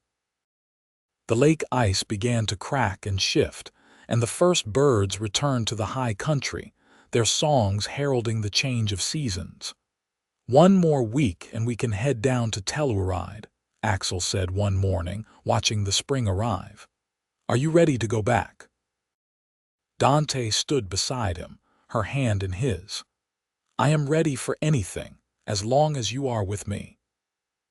Speaker 1: The lake ice began to crack and shift, and the first birds returned to the high country, their songs heralding the change of seasons. "One more week and we can head down to Telluride," Axel said one morning, watching the spring arrive. "Are you ready to go back?" Dante stood beside him, her hand in his. "I am ready for anything, as long as you are with me."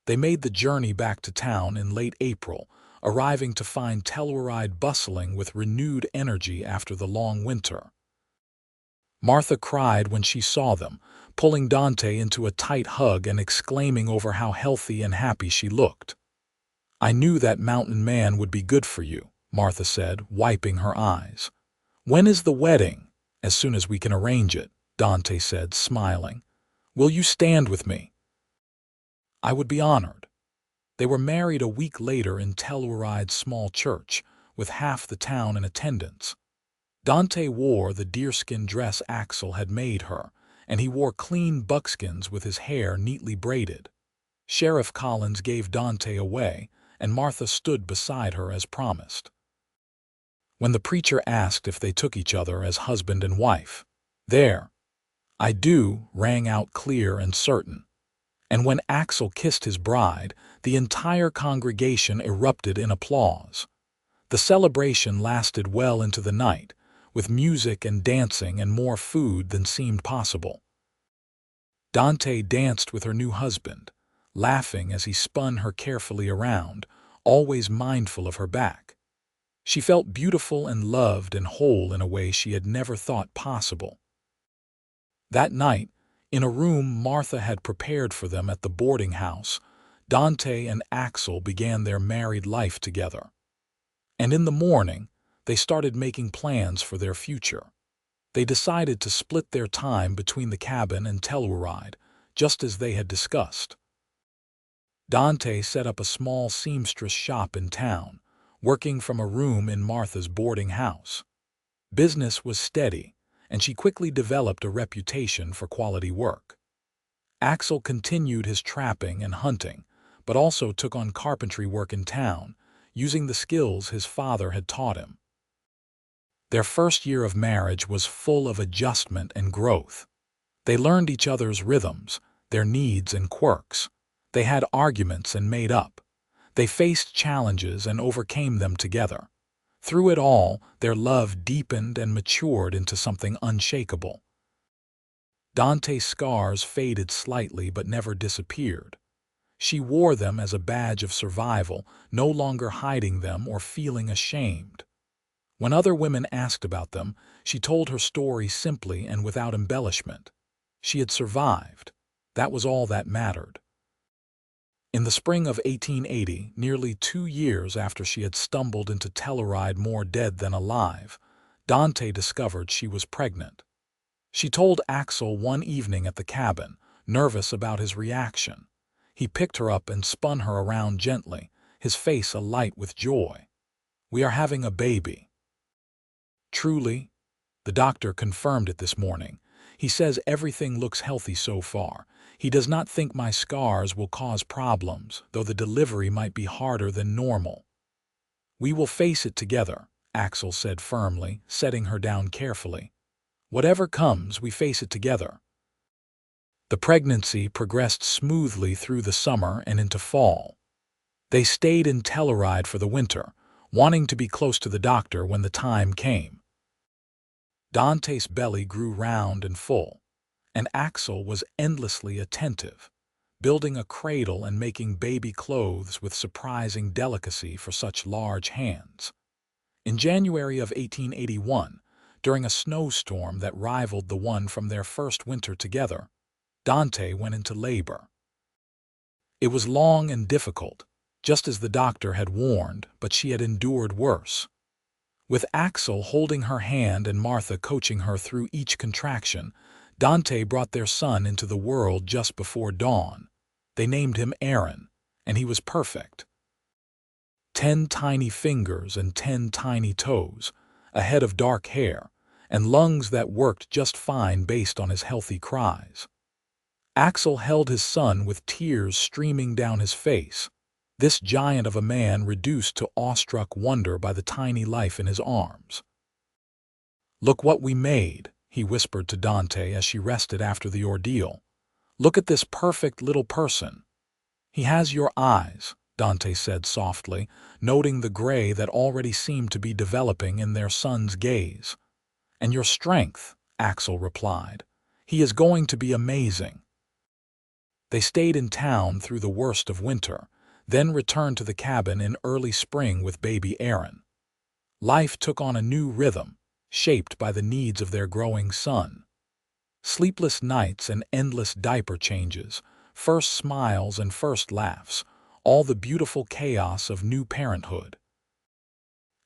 Speaker 1: They made the journey back to town in late April, arriving to find Telluride bustling with renewed energy after the long winter. Martha cried when she saw them, pulling Dante into a tight hug and exclaiming over how healthy and happy she looked. "I knew that mountain man would be good for you," Martha said, wiping her eyes. "When is the wedding?" "As soon as we can arrange it," Dante said, smiling. "Will you stand with me?" "I would be honored." They were married a week later in Telluride's small church, with half the town in attendance. Dante wore the deerskin dress Axel had made her, and he wore clean buckskins with his hair neatly braided. Sheriff Collins gave Dante away, and Martha stood beside her as promised. When the preacher asked if they took each other as husband and wife, their "I do" rang out clear and certain. And when Axel kissed his bride, the entire congregation erupted in applause. The celebration lasted well into the night, with music and dancing and more food than seemed possible. Dante danced with her new husband, laughing as he spun her carefully around, always mindful of her back. She felt beautiful and loved and whole in a way she had never thought possible. That night, in a room Martha had prepared for them at the boarding house, Dante and Axel began their married life together. And in the morning, they started making plans for their future. They decided to split their time between the cabin and Telluride, just as they had discussed. Dante set up a small seamstress shop in town, working from a room in Martha's boarding house. Business was steady, and she quickly developed a reputation for quality work. Axel continued his trapping and hunting, but also took on carpentry work in town, using the skills his father had taught him. Their first year of marriage was full of adjustment and growth. They learned each other's rhythms, their needs and quirks. They had arguments and made up. They faced challenges and overcame them together. Through it all, their love deepened and matured into something unshakable. Dante's scars faded slightly but never disappeared. She wore them as a badge of survival, no longer hiding them or feeling ashamed. When other women asked about them, she told her story simply and without embellishment. She had survived. That was all that mattered. In the spring of 1880, nearly 2 years after she had stumbled into Telluride more dead than alive, Dante discovered she was pregnant. She told Axel one evening at the cabin, nervous about his reaction. He picked her up and spun her around gently, his face alight with joy. "We are having a baby." "Truly?" The doctor confirmed it this morning. "He says everything looks healthy so far. He does not think my scars will cause problems, though the delivery might be harder than normal." "We will face it together," Axel said firmly, setting her down carefully. "Whatever comes, we face it together." The pregnancy progressed smoothly through the summer and into fall. They stayed in Telluride for the winter, wanting to be close to the doctor when the time came. Dante's belly grew round and full, and Axel was endlessly attentive, building a cradle and making baby clothes with surprising delicacy for such large hands. In January of 1881, during a snowstorm that rivaled the one from their first winter together, Dante went into labor. It was long and difficult, just as the doctor had warned, but she had endured worse. With Axel holding her hand and Martha coaching her through each contraction, Dante brought their son into the world just before dawn. They named him Aaron, and he was perfect. 10 tiny fingers and 10 tiny toes, a head of dark hair, and lungs that worked just fine based on his healthy cries. Axel held his son with tears streaming down his face, this giant of a man reduced to awestruck wonder by the tiny life in his arms. "Look what we made," he whispered to Dante as she rested after the ordeal. "Look at this perfect little person." "He has your eyes," Dante said softly, noting the gray that already seemed to be developing in their son's gaze. "And your strength," Axel replied. "He is going to be amazing." They stayed in town through the worst of winter, then returned to the cabin in early spring with baby Aaron. Life took on a new rhythm, shaped by the needs of their growing son. Sleepless nights and endless diaper changes, first smiles and first laughs, all the beautiful chaos of new parenthood.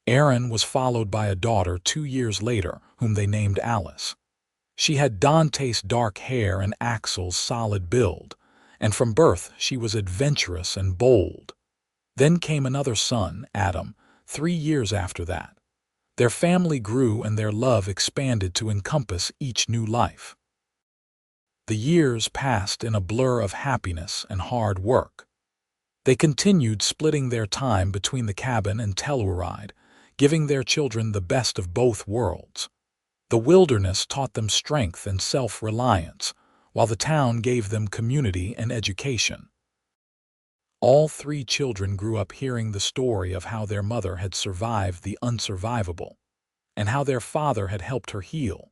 Speaker 1: Aaron was followed by a daughter 2 years later, whom they named Alice. She had Dante's dark hair and Axel's solid build, and from birth she was adventurous and bold. Then came another son, Adam, 3 years after that. Their family grew and their love expanded to encompass each new life. The years passed in a blur of happiness and hard work. They continued splitting their time between the cabin and Telluride, giving their children the best of both worlds. The wilderness taught them strength and self-reliance, while the town gave them community and education. All 3 children grew up hearing the story of how their mother had survived the unsurvivable, and how their father had helped her heal.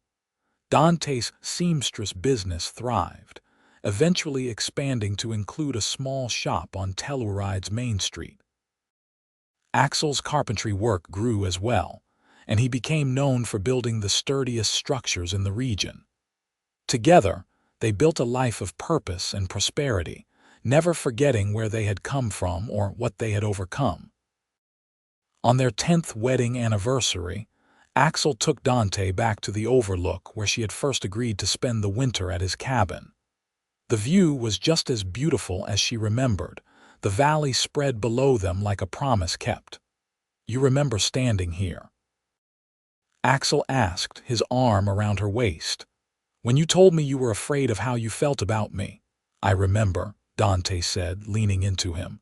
Speaker 1: Dante's seamstress business thrived, eventually expanding to include a small shop on Telluride's Main Street. Axel's carpentry work grew as well, and he became known for building the sturdiest structures in the region. Together, they built a life of purpose and prosperity, never forgetting where they had come from or what they had overcome. On their 10th wedding anniversary, Axel took Dante back to the overlook where she had first agreed to spend the winter at his cabin. The view was just as beautiful as she remembered. The valley spread below them like a promise kept. "You remember standing here?" Axel asked, his arm around her waist. "When you told me you were afraid of how you felt about me." "I remember," Dante said, leaning into him.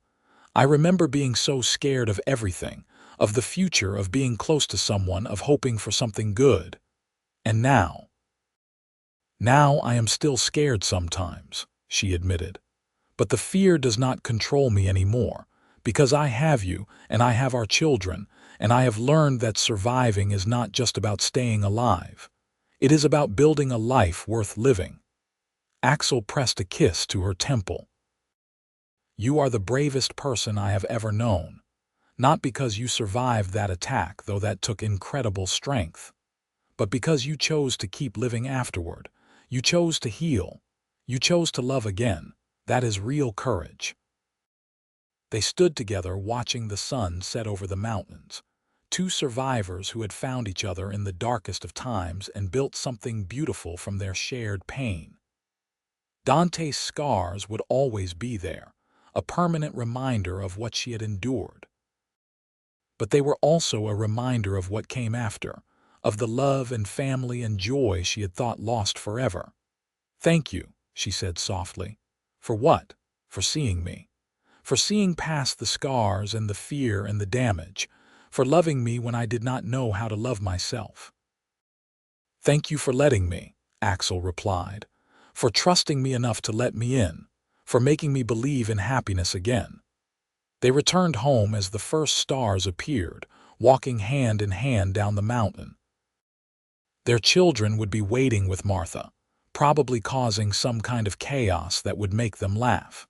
Speaker 1: "I remember being so scared of everything, of the future, of being close to someone, of hoping for something good. And now?" "Now I am still scared sometimes," she admitted. "But the fear does not control me anymore, because I have you and I have our children, and I have learned that surviving is not just about staying alive. It is about building a life worth living." Axel pressed a kiss to her temple. "You are the bravest person I have ever known. Not because you survived that attack, though that took incredible strength, but because you chose to keep living afterward. You chose to heal. You chose to love again. That is real courage." They stood together watching the sun set over the mountains, two survivors who had found each other in the darkest of times and built something beautiful from their shared pain. Dante's scars would always be there, a permanent reminder of what she had endured. But they were also a reminder of what came after, of the love and family and joy she had thought lost forever. "Thank you," she said softly. "For what? For seeing me. For seeing past the scars and the fear and the damage. For loving me when I did not know how to love myself." "Thank you for letting me," Axel replied. "For trusting me enough to let me in. For making me believe in happiness again." They returned home as the first stars appeared, walking hand in hand down the mountain. Their children would be waiting with Martha, probably causing some kind of chaos that would make them laugh.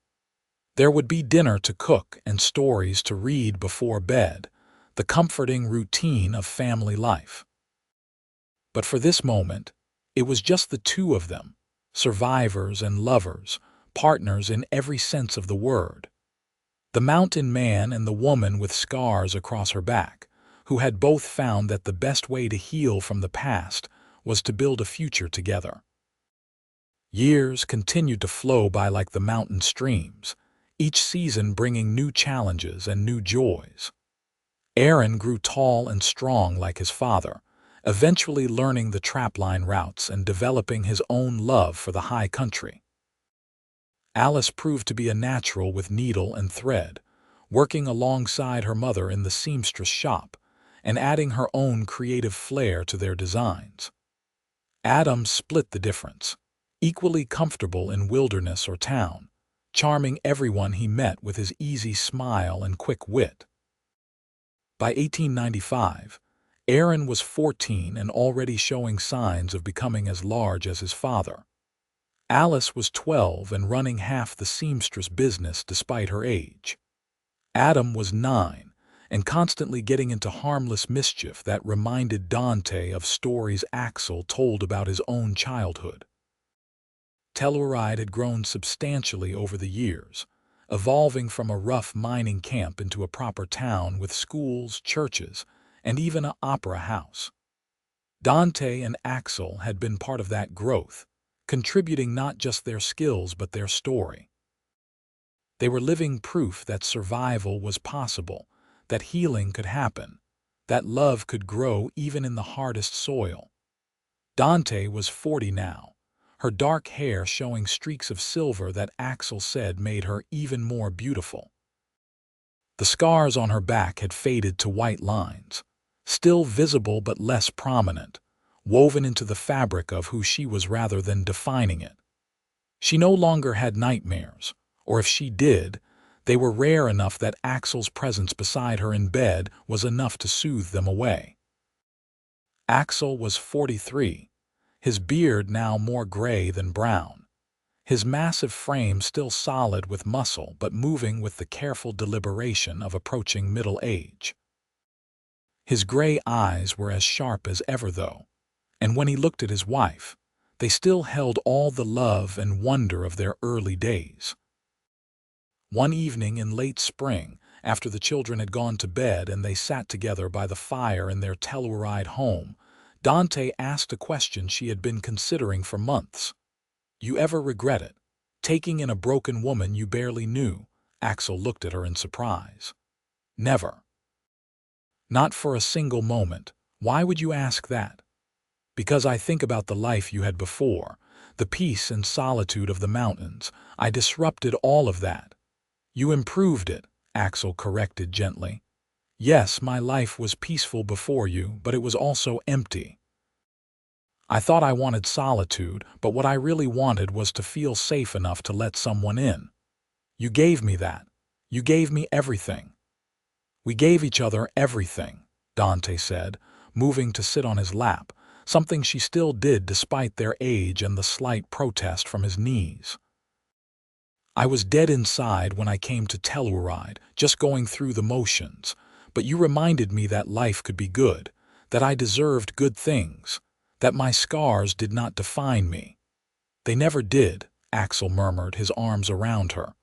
Speaker 1: There would be dinner to cook and stories to read before bed, the comforting routine of family life. But for this moment, it was just the two of them, survivors and lovers, partners in every sense of the word. The mountain man and the woman with scars across her back, who had both found that the best way to heal from the past was to build a future together. Years continued to flow by like the mountain streams, each season bringing new challenges and new joys. Aaron grew tall and strong like his father, eventually learning the trapline routes and developing his own love for the high country. Alice proved to be a natural with needle and thread, working alongside her mother in the seamstress shop and adding her own creative flair to their designs. Adam split the difference, equally comfortable in wilderness or town, charming everyone he met with his easy smile and quick wit. By 1895, Aaron was 14 and already showing signs of becoming as large as his father. Alice was 12 and running half the seamstress business despite her age. Adam was 9 and constantly getting into harmless mischief that reminded Dante of stories Axel told about his own childhood. Telluride had grown substantially over the years, evolving from a rough mining camp into a proper town with schools, churches, and even an opera house. Dante and Axel had been part of that growth, contributing not just their skills but their story. They were living proof that survival was possible, that healing could happen, that love could grow even in the hardest soil. Dante was 40 now, her dark hair showing streaks of silver that Axel said made her even more beautiful. The scars on her back had faded to white lines, still visible but less prominent, woven into the fabric of who she was rather than defining it. She no longer had nightmares, or if she did, they were rare enough that Axel's presence beside her in bed was enough to soothe them away. Axel was 43, his beard now more gray than brown, his massive frame still solid with muscle but moving with the careful deliberation of approaching middle age. His gray eyes were as sharp as ever though, and when he looked at his wife, they still held all the love and wonder of their early days. One evening in late spring, after the children had gone to bed and they sat together by the fire in their Telluride home, Dante asked a question she had been considering for months. "You ever regret it? Taking in a broken woman you barely knew?" Axel looked at her in surprise. "Never. Not for a single moment. Why would you ask that?" "Because I think about the life you had before, the peace and solitude of the mountains. I disrupted all of that." "You improved it," Axel corrected gently. "Yes, my life was peaceful before you, but it was also empty. I thought I wanted solitude, but what I really wanted was to feel safe enough to let someone in. You gave me that. You gave me everything." "We gave each other everything," Dante said, moving to sit on his lap, something she still did despite their age and the slight protest from his knees. "I was dead inside when I came to Telluride, just going through the motions, but you reminded me that life could be good, that I deserved good things, that my scars did not define me." "They never did," Axel murmured, his arms around her.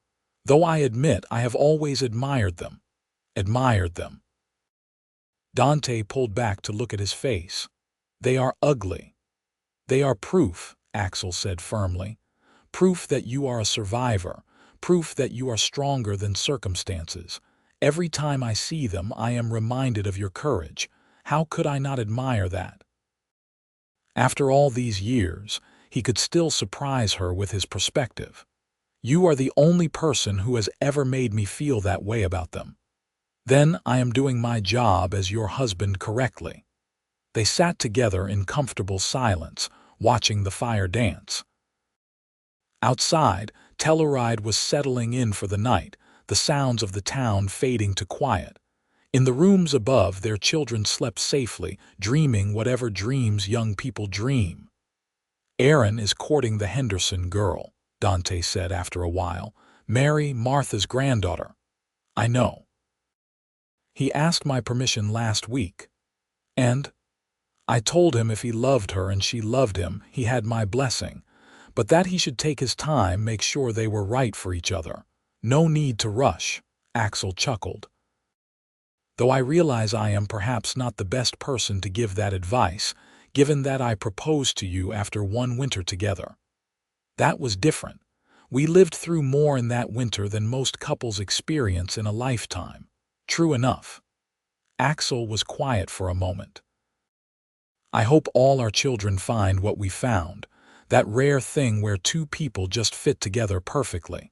Speaker 1: "Though I admit I have always admired them. Admired them." Dante pulled back to look at his face. "They are ugly." "They are proof," Axel said firmly. "Proof that you are a survivor. Proof that you are stronger than circumstances. Every time I see them, I am reminded of your courage. How could I not admire that?" After all these years, he could still surprise her with his perspective. "You are the only person who has ever made me feel that way about them. Then I am doing my job as your husband correctly." They sat together in comfortable silence, watching the fire dance. Outside, Telluride was settling in for the night, the sounds of the town fading to quiet. In the rooms above, their children slept safely, dreaming whatever dreams young people dream. "Aaron is courting the Henderson girl," Dante said after a while. "Mary, Martha's granddaughter." "I know. He asked my permission last week. And I told him if he loved her and she loved him, he had my blessing. But that he should take his time, make sure they were right for each other. No need to rush," Axel chuckled. "Though I realize I am perhaps not the best person to give that advice, given that I proposed to you after one winter together. That was different. We lived through more in that winter than most couples experience in a lifetime." "True enough." Axel was quiet for a moment. "I hope all our children find what we found, that rare thing where two people just fit together perfectly."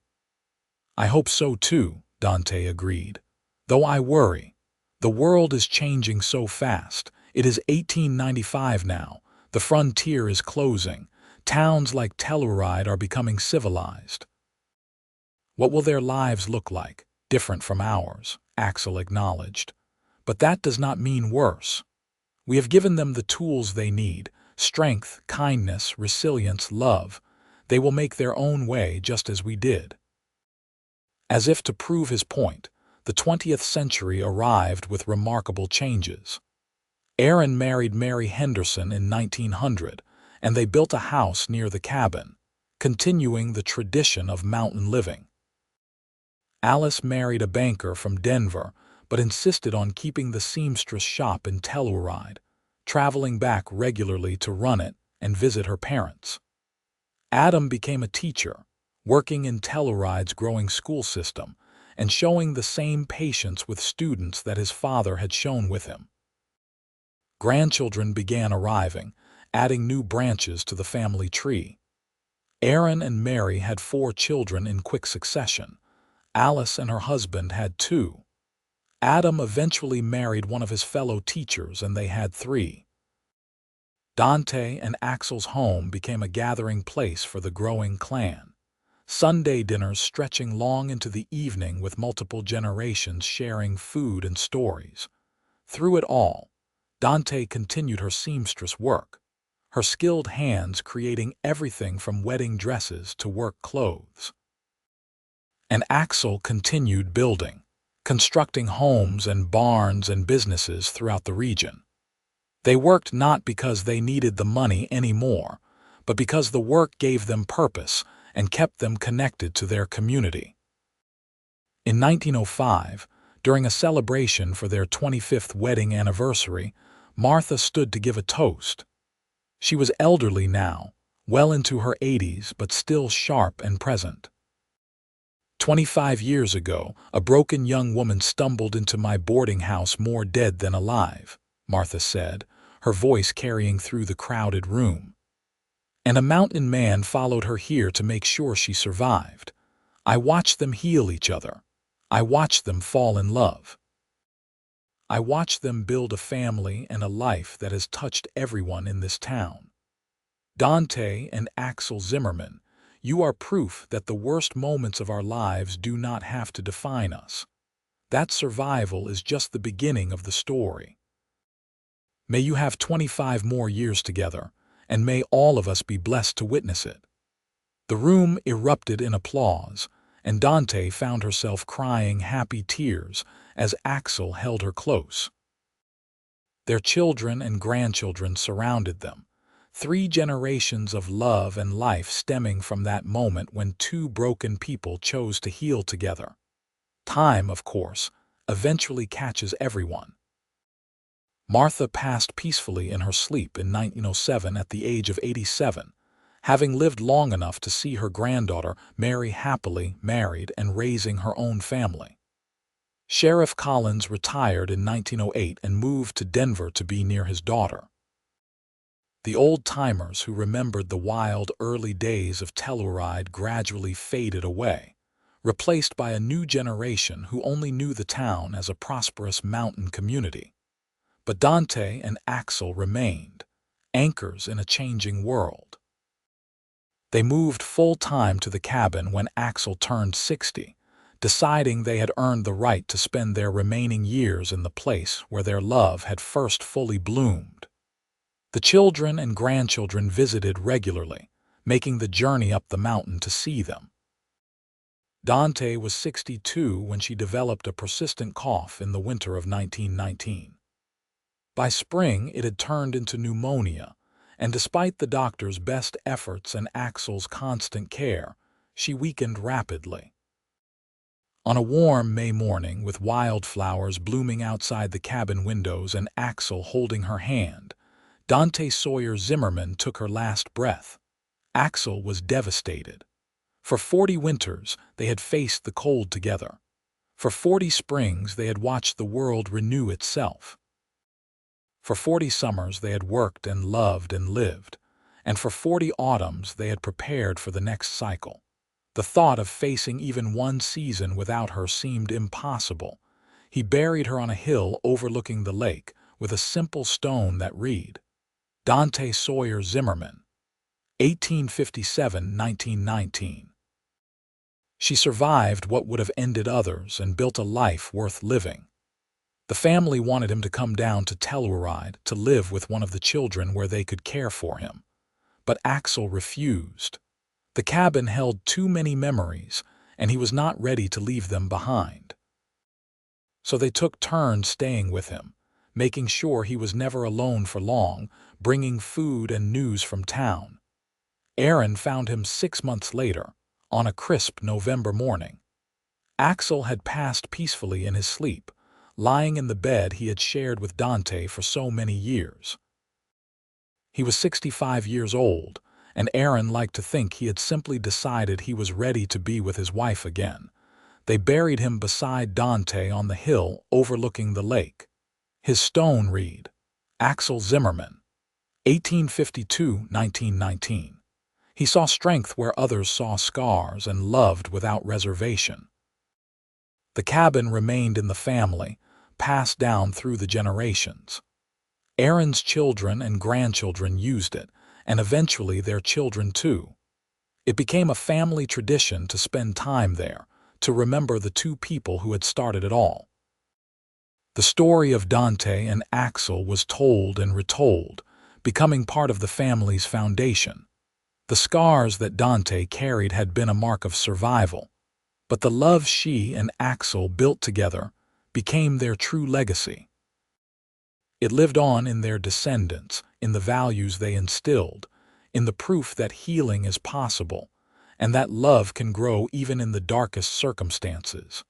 Speaker 1: "I hope so too," Dante agreed. "Though I worry. The world is changing so fast. It is 1895 now. The frontier is closing. Towns like Telluride are becoming civilized." "What will their lives look like? Different from ours," Axel acknowledged. "But that does not mean worse. We have given them the tools they need: strength, kindness, resilience, love. They will make their own way just as we did." As if to prove his point, the 20th century arrived with remarkable changes. Aaron married Mary Henderson in 1900, and they built a house near the cabin, continuing the tradition of mountain living. Alice married a banker from Denver, but insisted on keeping the seamstress shop in Telluride, traveling back regularly to run it and visit her parents. Adam became a teacher, working in Telluride's growing school system and showing the same patience with students that his father had shown with him. Grandchildren began arriving, adding new branches to the family tree. Aaron and Mary had 4 children in quick succession. Alice and her husband had 2. Adam eventually married one of his fellow teachers, and they had 3. Dante and Axel's home became a gathering place for the growing clan. Sunday dinners stretching long into the evening with multiple generations sharing food and stories. Through it all, Dante continued her seamstress work, her skilled hands creating everything from wedding dresses to work clothes. And Axel continued building, constructing homes and barns and businesses throughout the region. They worked not because they needed the money anymore, but because the work gave them purpose and kept them connected to their community. In 1905, during a celebration for their 25th wedding anniversary, Martha stood to give a toast. She was elderly now, well into her 80s, but still sharp and present. "25 years ago, a broken young woman stumbled into my boarding house more dead than alive," Martha said, her voice carrying through the crowded room. "And a mountain man followed her here to make sure she survived. I watched them heal each other. I watched them fall in love. I watched them build a family and a life that has touched everyone in this town. Dante and Axel Zimmerman, you are proof that the worst moments of our lives do not have to define us. That survival is just the beginning of the story. May you have 25 more years together, and may all of us be blessed to witness it." The room erupted in applause, and Dante found herself crying happy tears as Axel held her close. Their children and grandchildren surrounded them, 3 generations of love and life stemming from that moment when two broken people chose to heal together. Time, of course, eventually catches everyone. Martha passed peacefully in her sleep in 1907 at the age of 87, having lived long enough to see her granddaughter Mary happily married and raising her own family. Sheriff Collins retired in 1908 and moved to Denver to be near his daughter. The old-timers who remembered the wild early days of Telluride gradually faded away, replaced by a new generation who only knew the town as a prosperous mountain community. But Dante and Axel remained, anchors in a changing world. They moved full-time to the cabin when Axel turned 60, deciding they had earned the right to spend their remaining years in the place where their love had first fully bloomed. The children and grandchildren visited regularly, making the journey up the mountain to see them. Dante was 62 when she developed a persistent cough in the winter of 1919. By spring, it had turned into pneumonia, and despite the doctor's best efforts and Axel's constant care, she weakened rapidly. On a warm May morning, with wildflowers blooming outside the cabin windows and Axel holding her hand, Dante Sawyer Zimmerman took her last breath. Axel was devastated. For 40 winters, they had faced the cold together. For 40 springs, they had watched the world renew itself. For 40 summers, they had worked and loved and lived. And for 40 autumns, they had prepared for the next cycle. The thought of facing even one season without her seemed impossible. He buried her on a hill overlooking the lake with a simple stone that read, Dante Sawyer Zimmerman, 1857–1919. She survived what would have ended others and built a life worth living. The family wanted him to come down to Telluride to live with one of the children where they could care for him. But Axel refused. The cabin held too many memories, and he was not ready to leave them behind. So they took turns staying with him, making sure he was never alone for long, bringing food and news from town. Aaron found him 6 months later, on a crisp November morning. Axel had passed peacefully in his sleep, lying in the bed he had shared with Dante for so many years. He was 65 years old, and Aaron liked to think he had simply decided he was ready to be with his wife again. They buried him beside Dante on the hill overlooking the lake. His stone read, Axel Zimmerman, 1852–1919. He saw strength where others saw scars and loved without reservation. The cabin remained in the family, passed down through the generations. Aaron's children and grandchildren used it, and eventually their children too. It became a family tradition to spend time there, to remember the two people who had started it all. The story of Dante and Axel was told and retold, becoming part of the family's foundation. The scars that Dante carried had been a mark of survival, but the love she and Axel built together became their true legacy. It lived on in their descendants, in the values they instilled, in the proof that healing is possible, and that love can grow even in the darkest circumstances.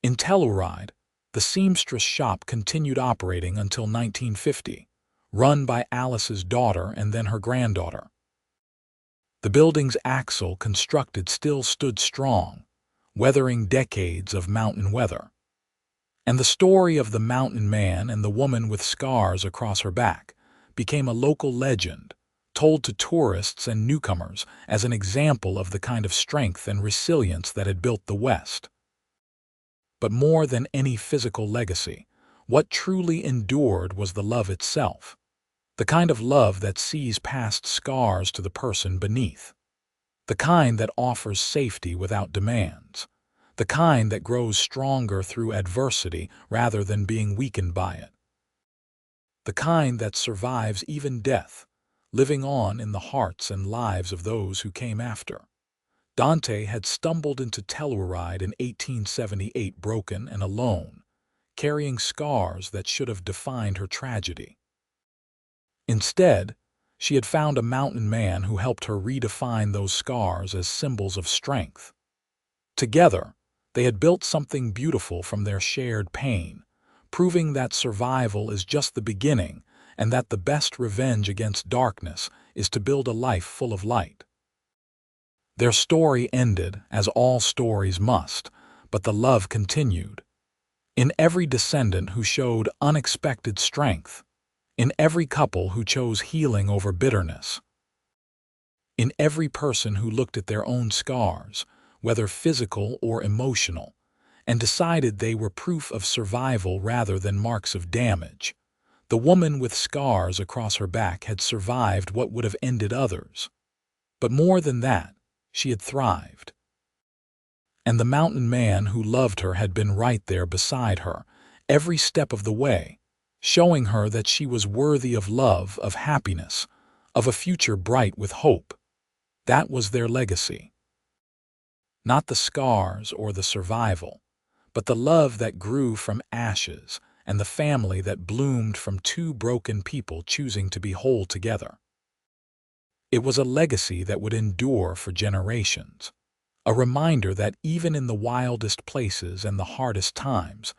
Speaker 1: In Telluride, the seamstress shop continued operating until 1950, run by Alice's daughter and then her granddaughter. The buildings Axel constructed still stood strong, weathering decades of mountain weather. And the story of the mountain man and the woman with scars across her back became a local legend, told to tourists and newcomers as an example of the kind of strength and resilience that had built the West. But more than any physical legacy, what truly endured was the love itself, the kind of love that sees past scars to the person beneath, the kind that offers safety without demands, the kind that grows stronger through adversity rather than being weakened by it, the kind that survives even death, living on in the hearts and lives of those who came after. Dante had stumbled into Telluride in 1878 broken and alone, carrying scars that should have defined her tragedy. Instead, She had found a mountain man who helped her redefine those scars as symbols of strength. Together, they had built something beautiful from their shared pain, proving that survival is just the beginning and that the best revenge against darkness is to build a life full of light. Their story ended, as all stories must, but the love continued. In every descendant who showed unexpected strength, in every couple who chose healing over bitterness, in every person who looked at their own scars, whether physical or emotional, and decided they were proof of survival rather than marks of damage. The woman with scars across her back had survived what would have ended others. But more than that, she had thrived. And the mountain man who loved her had been right there beside her, every step of the way, showing her that she was worthy of love, of happiness, of a future bright with hope. That was their legacy. Not the scars or the survival, but the love that grew from ashes and the family that bloomed from two broken people choosing to be whole together. It was a legacy that would endure for generations, a reminder that even in the wildest places and the hardest times,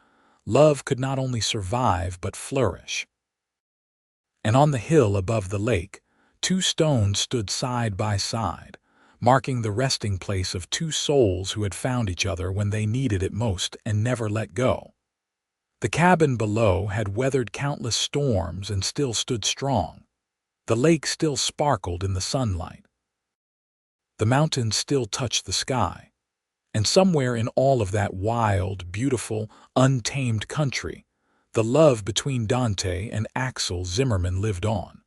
Speaker 1: love could not only survive but flourish. And on the hill above the lake, two stones stood side by side, marking the resting place of two souls who had found each other when they needed it most and never let go. The cabin below had weathered countless storms and still stood strong. The lake still sparkled in the sunlight. The mountains still touched the sky. And somewhere in all of that wild, beautiful, untamed country, the love between Dante and Axel Zimmerman lived on.